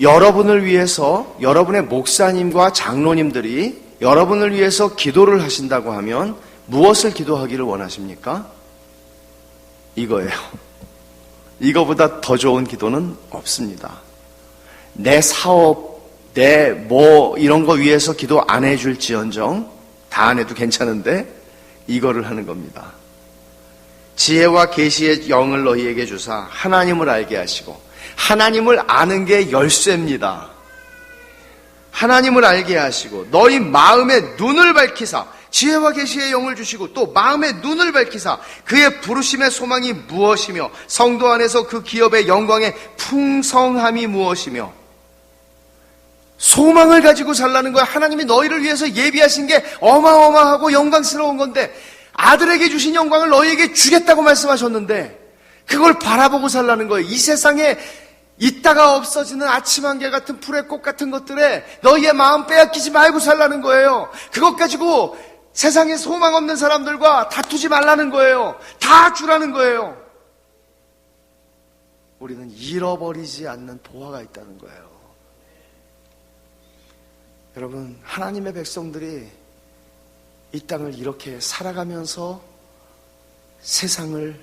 여러분을 위해서 여러분의 목사님과 장로님들이 여러분을 위해서 기도를 하신다고 하면 무엇을 기도하기를 원하십니까? 이거예요. 이거보다 더 좋은 기도는 없습니다. 내 사업, 내 이런 거 위해서 기도 안 해줄지언정 다 안 해도 괜찮은데 이거를 하는 겁니다. 지혜와 계시의 영을 너희에게 주사 하나님을 알게 하시고, 하나님을 아는 게 열쇠입니다. 하나님을 알게 하시고 너희 마음의 눈을 밝히사, 지혜와 계시의 영을 주시고 또 마음의 눈을 밝히사 그의 부르심의 소망이 무엇이며 성도 안에서 그 기업의 영광의 풍성함이 무엇이며. 소망을 가지고 살라는 거야. 하나님이 너희를 위해서 예비하신 게 어마어마하고 영광스러운 건데, 아들에게 주신 영광을 너희에게 주겠다고 말씀하셨는데 그걸 바라보고 살라는 거예요. 이 세상에 있다가 없어지는 아침 한개 같은 풀의 꽃 같은 것들에 너희의 마음 빼앗기지 말고 살라는 거예요. 그것 가지고 세상에 소망 없는 사람들과 다투지 말라는 거예요. 다 주라는 거예요. 우리는 잃어버리지 않는 보화가 있다는 거예요. 여러분, 하나님의 백성들이 이 땅을 이렇게 살아가면서 세상을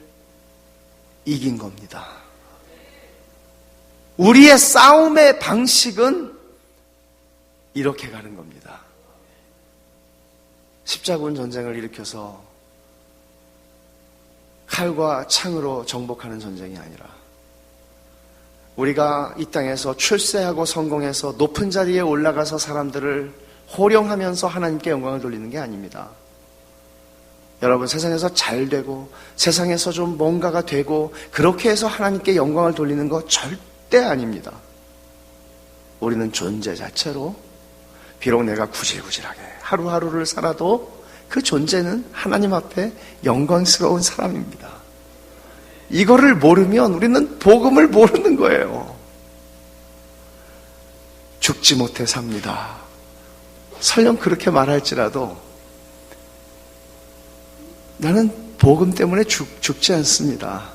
이긴 겁니다. 우리의 싸움의 방식은 이렇게 가는 겁니다. 십자군 전쟁을 일으켜서 칼과 창으로 정복하는 전쟁이 아니라 우리가 이 땅에서 출세하고 성공해서 높은 자리에 올라가서 사람들을 호령하면서 하나님께 영광을 돌리는 게 아닙니다. 여러분, 세상에서 잘 되고 세상에서 좀 뭔가가 되고 그렇게 해서 하나님께 영광을 돌리는 거 절대 아닙니다. 우리는 존재 자체로 비록 내가 구질구질하게 하루하루를 살아도 그 존재는 하나님 앞에 영광스러운 사람입니다. 이거를 모르면 우리는 복음을 모르는 거예요. 죽지 못해 삽니다. 설령 그렇게 말할지라도 나는 복음 때문에 죽지 않습니다.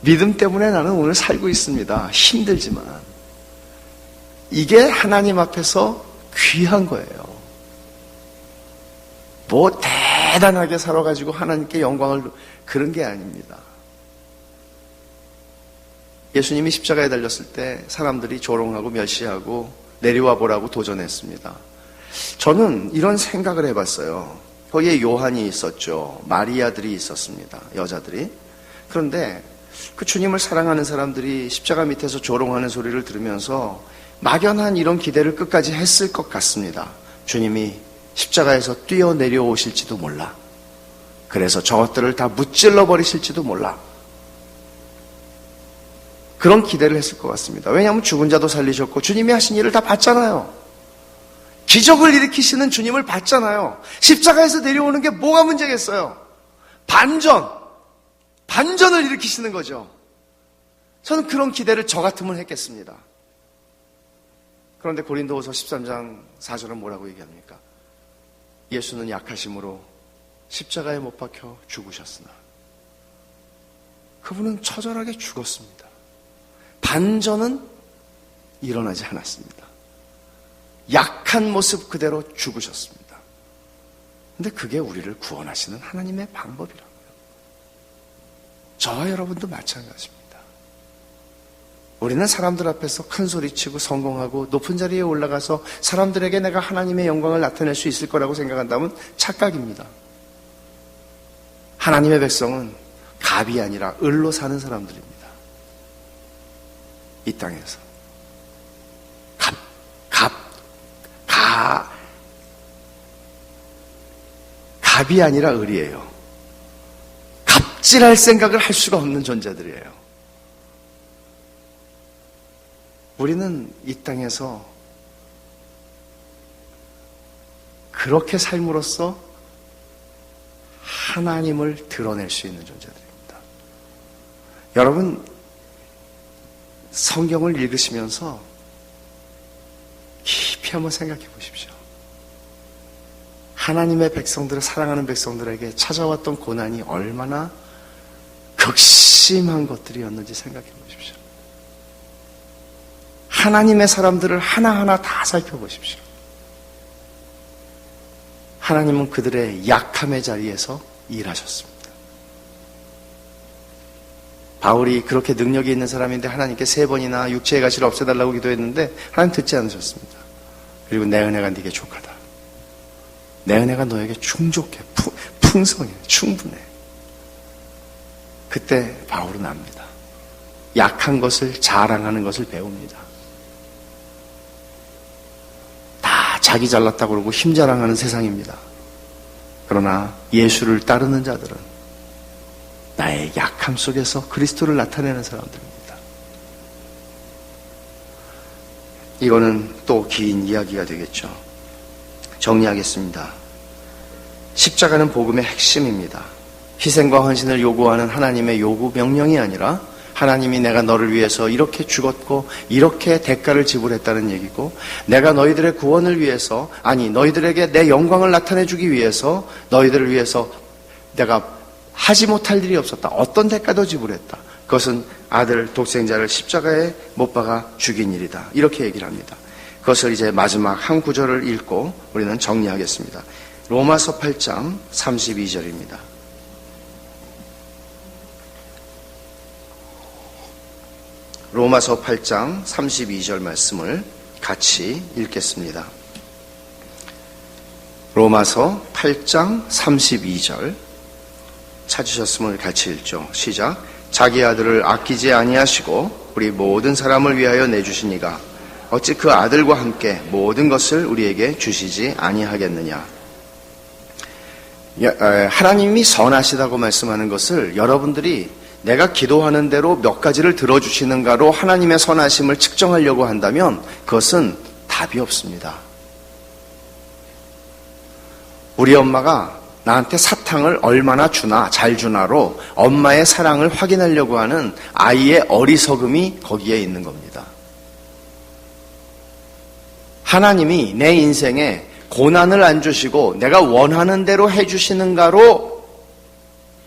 믿음 때문에 나는 오늘 살고 있습니다. 힘들지만 이게 하나님 앞에서 귀한 거예요. 뭐 대단하게 살아가지고 하나님께 영광을, 그런 게 아닙니다. 예수님이 십자가에 달렸을 때 사람들이 조롱하고 멸시하고 내려와 보라고 도전했습니다. 저는 이런 생각을 해봤어요. 거기에 요한이 있었죠. 마리아들이 있었습니다. 여자들이. 그런데 그 주님을 사랑하는 사람들이 십자가 밑에서 조롱하는 소리를 들으면서 막연한 이런 기대를 끝까지 했을 것 같습니다. 주님이 십자가에서 뛰어 내려오실지도 몰라. 그래서 저것들을 다 무찔러 버리실지도 몰라. 그런 기대를 했을 것 같습니다. 왜냐하면 죽은 자도 살리셨고 주님이 하신 일을 다 봤잖아요. 기적을 일으키시는 주님을 봤잖아요. 십자가에서 내려오는 게 뭐가 문제겠어요? 반전을 일으키시는 거죠. 저는 그런 기대를 저 같으면 했겠습니다. 그런데 고린도후서 13장 4절은 뭐라고 얘기합니까? 예수는 약하심으로 십자가에 못 박혀 죽으셨으나 그분은 처절하게 죽었습니다. 반전은 일어나지 않았습니다. 약한 모습 그대로 죽으셨습니다. 근데 그게 우리를 구원하시는 하나님의 방법이라고요. 저와 여러분도 마찬가지입니다. 우리는 사람들 앞에서 큰 소리치고 성공하고 높은 자리에 올라가서 사람들에게 내가 하나님의 영광을 나타낼 수 있을 거라고 생각한다면 착각입니다. 하나님의 백성은 갑이 아니라 을로 사는 사람들입니다. 이 땅에서 갑이 아니라 을이에요. 갑질할 생각을 할 수가 없는 존재들이에요. 우리는 이 땅에서 그렇게 삶으로써 하나님을 드러낼 수 있는 존재들입니다. 여러분, 성경을 읽으시면서 깊이 한번 생각해 보십시오. 하나님의 백성들을, 사랑하는 백성들에게 찾아왔던 고난이 얼마나 극심한 것들이었는지 생각해 보십시오. 하나님의 사람들을 하나하나 다 살펴보십시오. 하나님은 그들의 약함의 자리에서 일하셨습니다. 바울이 그렇게 능력이 있는 사람인데 하나님께 3번이나 육체의 가시를 없애달라고 기도했는데 하나님 듣지 않으셨습니다. 그리고 내 은혜가 네게 족하다. 내 은혜가 너에게 충족해, 풍성해, 충분해. 그때 바울은 압니다. 약한 것을 자랑하는 것을 배웁니다. 다 자기 잘났다고 그러고 힘 자랑하는 세상입니다. 그러나 예수를 따르는 자들은 나의 약함 속에서 그리스도를 나타내는 사람들입니다. 이거는 또 긴 이야기가 되겠죠. 정리하겠습니다. 십자가는 복음의 핵심입니다. 희생과 헌신을 요구하는 하나님의 요구 명령이 아니라 하나님이 내가 너를 위해서 이렇게 죽었고 이렇게 대가를 지불했다는 얘기고, 내가 너희들의 구원을 위해서, 아니 너희들에게 내 영광을 나타내주기 위해서 너희들을 위해서 내가 하지 못할 일이 없었다. 어떤 대가도 지불했다. 그것은 아들 독생자를 십자가에 못 박아 죽인 일이다. 이렇게 얘기를 합니다. 그것을 이제 마지막 한 구절을 읽고 우리는 정리하겠습니다. 로마서 8장 32절입니다. 로마서 8장 32절 말씀을 같이 읽겠습니다. 로마서 8장 32절 찾으셨으면 같이 읽죠. 시작. 자기 아들을 아끼지 아니하시고 우리 모든 사람을 위하여 내주시니가 어찌 그 아들과 함께 모든 것을 우리에게 주시지 아니하겠느냐. 하나님이 선하시다고 말씀하는 것을 여러분들이 내가 기도하는 대로 몇 가지를 들어주시는가로 하나님의 선하심을 측정하려고 한다면 그것은 답이 없습니다. 우리 엄마가 나한테 사탕을 얼마나 주나, 잘 주나로 엄마의 사랑을 확인하려고 하는 아이의 어리석음이 거기에 있는 겁니다. 하나님이 내 인생에 고난을 안 주시고 내가 원하는 대로 해주시는가로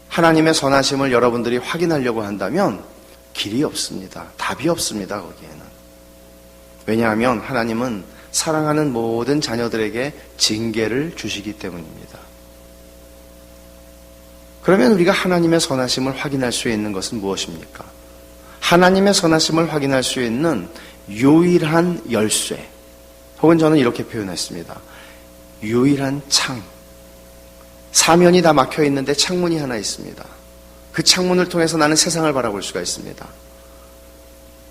하나님의 선하심을 여러분들이 확인하려고 한다면 길이 없습니다. 답이 없습니다. 거기에는. 왜냐하면 하나님은 사랑하는 모든 자녀들에게 징계를 주시기 때문입니다. 그러면 우리가 하나님의 선하심을 확인할 수 있는 것은 무엇입니까? 하나님의 선하심을 확인할 수 있는 유일한 열쇠, 혹은 저는 이렇게 표현했습니다. 유일한 창. 사면이 다 막혀 있는데 창문이 하나 있습니다. 그 창문을 통해서 나는 세상을 바라볼 수가 있습니다.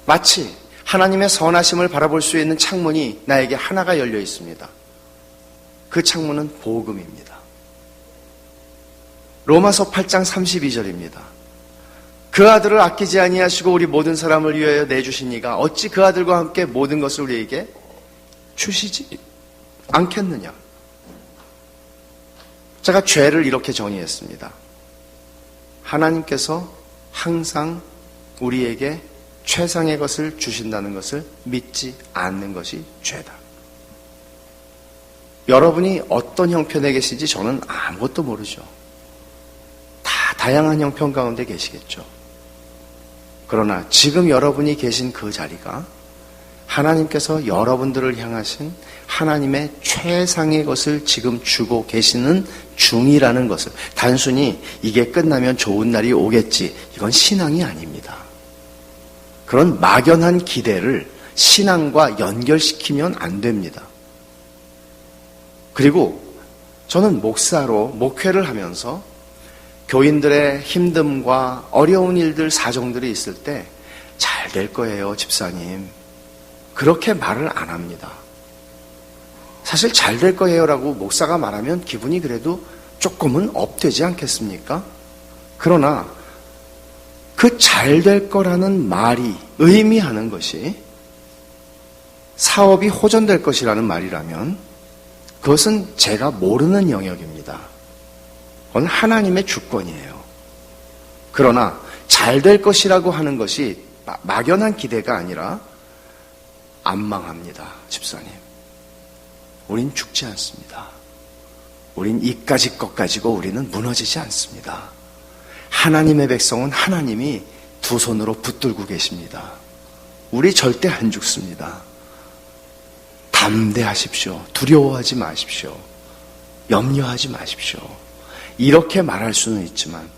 마치 하나님의 선하심을 바라볼 수 있는 창문이 나에게 하나가 열려 있습니다. 그 창문은 복음입니다. 로마서 8장 32절입니다. 그 아들을 아끼지 아니하시고 우리 모든 사람을 위하여 내주신 이가 어찌 그 아들과 함께 모든 것을 우리에게 주시지 않겠느냐. 제가 죄를 이렇게 정의했습니다. 하나님께서 항상 우리에게 최상의 것을 주신다는 것을 믿지 않는 것이 죄다. 여러분이 어떤 형편에 계신지 저는 아무것도 모르죠. 다 다양한 형편 가운데 계시겠죠. 그러나 지금 여러분이 계신 그 자리가 하나님께서 여러분들을 향하신 하나님의 최상의 것을 지금 주고 계시는 중이라는 것을, 단순히 이게 끝나면 좋은 날이 오겠지, 이건 신앙이 아닙니다. 그런 막연한 기대를 신앙과 연결시키면 안 됩니다. 그리고 저는 목사로 목회를 하면서 교인들의 힘듦과 어려운 일들, 사정들이 있을 때 잘 될 거예요, 집사님. 그렇게 말을 안 합니다. 사실 잘 될 거예요라고 목사가 말하면 기분이 그래도 조금은 업되지 않겠습니까? 그러나 그 잘 될 거라는 말이 의미하는 것이 사업이 호전될 것이라는 말이라면 그것은 제가 모르는 영역입니다. 그건 하나님의 주권이에요. 그러나 잘 될 것이라고 하는 것이 막연한 기대가 아니라 안 망합니다, 집사님. 우린 죽지 않습니다. 우린 이까짓 것 가지고 우리는 무너지지 않습니다. 하나님의 백성은 하나님이 두 손으로 붙들고 계십니다. 우리 절대 안 죽습니다. 담대하십시오. 두려워하지 마십시오. 염려하지 마십시오. 이렇게 말할 수는 있지만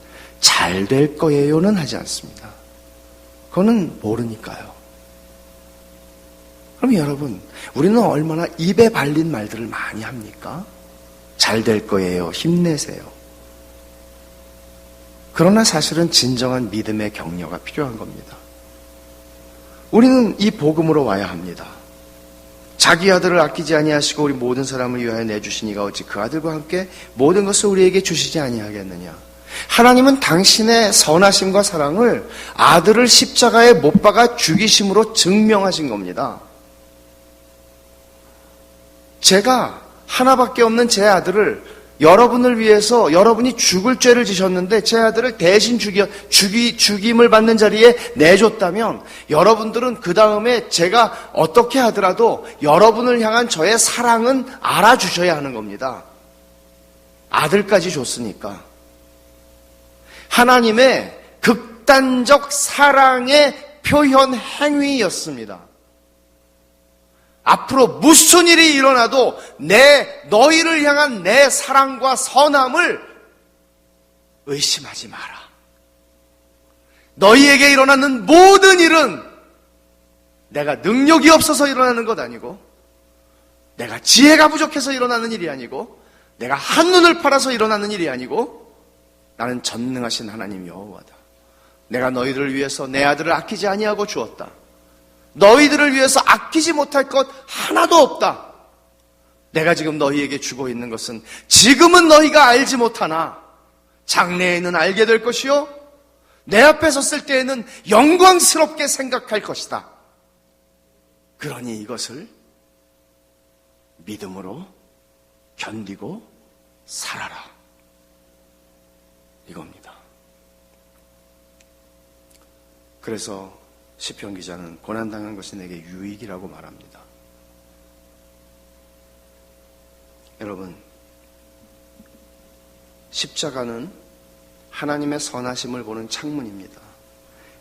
잘 될 거예요는 하지 않습니다. 그거는 모르니까요. 그럼 여러분, 우리는 얼마나 입에 발린 말들을 많이 합니까? 잘 될 거예요. 힘내세요. 그러나 사실은 진정한 믿음의 격려가 필요한 겁니다. 우리는 이 복음으로 와야 합니다. 자기 아들을 아끼지 아니하시고 우리 모든 사람을 위하여 내주시니가 어찌 그 아들과 함께 모든 것을 우리에게 주시지 아니하겠느냐. 하나님은 당신의 선하심과 사랑을 아들을 십자가에 못 박아 죽이심으로 증명하신 겁니다. 제가 하나밖에 없는 제 아들을 여러분을 위해서, 여러분이 죽을 죄를 지셨는데 제 아들을 대신 죽임을 받는 자리에 내줬다면 여러분들은 그 다음에 제가 어떻게 하더라도 여러분을 향한 저의 사랑은 알아주셔야 하는 겁니다. 아들까지 줬으니까. 하나님의 극단적 사랑의 표현 행위였습니다. 앞으로 무슨 일이 일어나도 너희를 향한 내 사랑과 선함을 의심하지 마라. 너희에게 일어나는 모든 일은 내가 능력이 없어서 일어나는 것 아니고, 내가 지혜가 부족해서 일어나는 일이 아니고, 내가 한눈을 팔아서 일어나는 일이 아니고, 나는 전능하신 하나님 여호와다. 내가 너희들을 위해서 내 아들을 아끼지 아니하고 주었다. 너희들을 위해서 아끼지 못할 것 하나도 없다. 내가 지금 너희에게 주고 있는 것은 지금은 너희가 알지 못하나 장래에는 알게 될 것이요, 내 앞에 섰을 때에는 영광스럽게 생각할 것이다. 그러니 이것을 믿음으로 견디고 살아라. 이겁니다. 그래서 시편 기자는 고난당한 것이 내게 유익이라고 말합니다. 여러분, 십자가는 하나님의 선하심을 보는 창문입니다.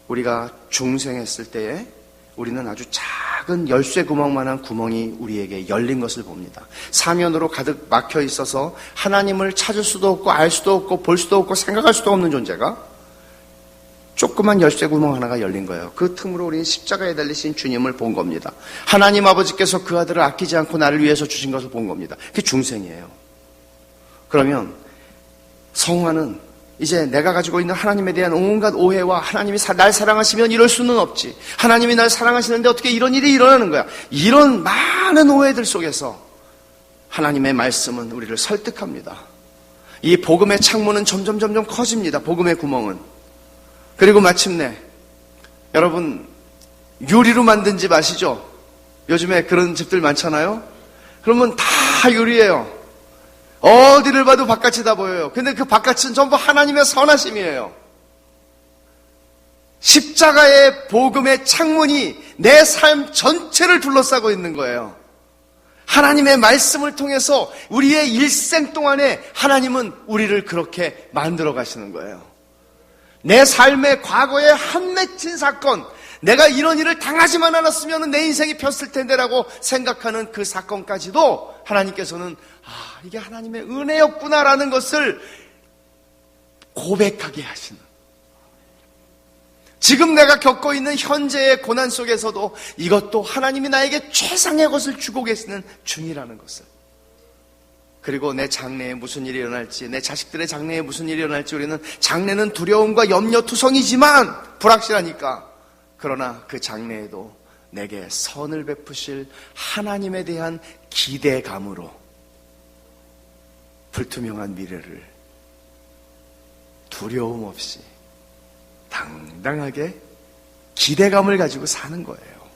우리가 중생했을 때에 우리는 아주 작은 작은 열쇠 구멍만한 구멍이 우리에게 열린 것을 봅니다. 사면으로 가득 막혀 있어서 하나님을 찾을 수도 없고 알 수도 없고 볼 수도 없고 생각할 수도 없는 존재가 조그만 열쇠 구멍 하나가 열린 거예요. 그 틈으로 우리는 십자가에 달리신 주님을 본 겁니다. 하나님 아버지께서 그 아들을 아끼지 않고 나를 위해서 주신 것을 본 겁니다. 그게 중생이에요. 그러면 성화는 이제 내가 가지고 있는 하나님에 대한 온갖 오해와 하나님이 날 사랑하시면 이럴 수는 없지, 하나님이 날 사랑하시는데 어떻게 이런 일이 일어나는 거야, 이런 많은 오해들 속에서 하나님의 말씀은 우리를 설득합니다. 이 복음의 창문은 점점 커집니다. 복음의 구멍은. 그리고 마침내 여러분, 유리로 만든 집 아시죠? 요즘에 그런 집들 많잖아요. 그러면 다 유리예요. 어디를 봐도 바깥이 다 보여요. 근데 그 바깥은 전부 하나님의 선하심이에요. 십자가의 복음의 창문이 내 삶 전체를 둘러싸고 있는 거예요. 하나님의 말씀을 통해서 우리의 일생 동안에 하나님은 우리를 그렇게 만들어 가시는 거예요. 내 삶의 과거에 한 맺힌 사건, 내가 이런 일을 당하지만 않았으면 내 인생이 폈을 텐데라고 생각하는 그 사건까지도 하나님께서는 이게 하나님의 은혜였구나라는 것을 고백하게 하시는, 지금 내가 겪고 있는 현재의 고난 속에서도 이것도 하나님이 나에게 최상의 것을 주고 계시는 중이라는 것을, 그리고 내 장래에 무슨 일이 일어날지, 내 자식들의 장래에 무슨 일이 일어날지, 우리는 장래는 두려움과 염려투성이지만 불확실하니까, 그러나 그 장래에도 내게 선을 베푸실 하나님에 대한 기대감으로 불투명한 미래를 두려움 없이 당당하게 기대감을 가지고 사는 거예요.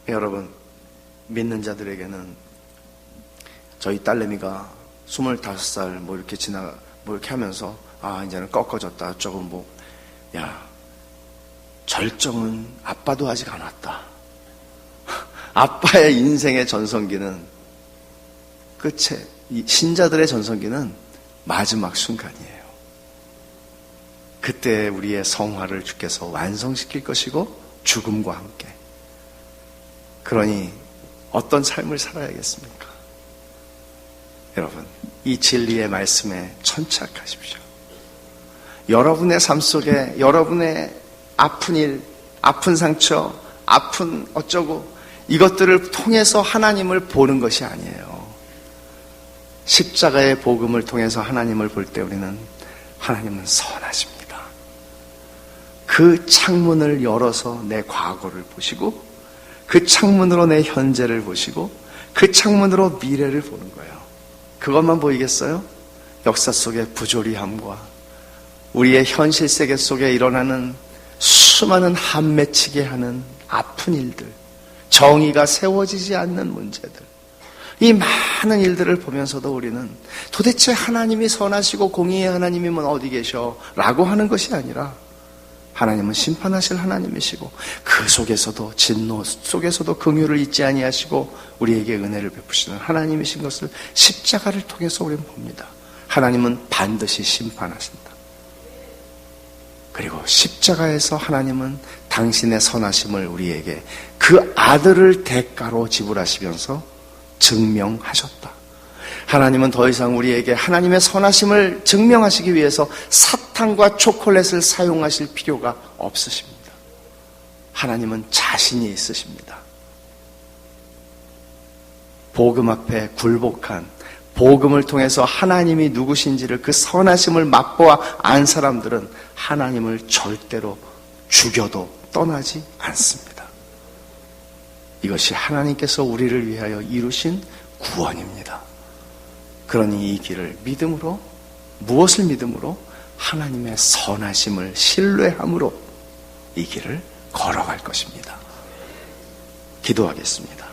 여러분, 믿는 자들에게는 저희 딸내미가 25살 뭐 이렇게 하면서 이제는 꺾어졌다, 조금 절정은 아빠도 아직 안 왔다. 아빠의 인생의 전성기는 끝에, 이 신자들의 전성기는 마지막 순간이에요. 그때 우리의 성화를 주께서 완성시킬 것이고, 죽음과 함께. 그러니 어떤 삶을 살아야겠습니까? 여러분, 이 진리의 말씀에 천착하십시오. 여러분의 삶 속에 여러분의 아픈 일, 아픈 상처, 아픈 어쩌고, 이것들을 통해서 하나님을 보는 것이 아니에요. 십자가의 복음을 통해서 하나님을 볼 때 우리는, 하나님은 선하십니다. 그 창문을 열어서 내 과거를 보시고, 그 창문으로 내 현재를 보시고, 그 창문으로 미래를 보는 거예요. 그것만 보이겠어요? 역사 속의 부조리함과 우리의 현실 세계 속에 일어나는 수많은 한 맺히게 하는 아픈 일들, 정의가 세워지지 않는 문제들, 이 많은 일들을 보면서도 우리는 도대체 하나님이 선하시고 공의의 하나님이면 어디 계셔? 라고 하는 것이 아니라, 하나님은 심판하실 하나님이시고, 그 속에서도, 진노 속에서도 긍휼을 잊지 아니하시고 우리에게 은혜를 베푸시는 하나님이신 것을 십자가를 통해서 우리는 봅니다. 하나님은 반드시 심판하신다. 그리고 십자가에서 하나님은 당신의 선하심을 우리에게 그 아들을 대가로 지불하시면서 증명하셨다. 하나님은 더 이상 우리에게 하나님의 선하심을 증명하시기 위해서 사탕과 초콜릿을 사용하실 필요가 없으십니다. 하나님은 자신이 있으십니다. 복음 앞에 굴복한, 복음을 통해서 하나님이 누구신지를, 그 선하심을 맛보아 안 사람들은 하나님을 절대로 죽여도 떠나지 않습니다. 이것이 하나님께서 우리를 위하여 이루신 구원입니다. 그러니 이 길을 믿음으로, 무엇을 믿음으로? 하나님의 선하심을 신뢰함으로 이 길을 걸어갈 것입니다. 기도하겠습니다.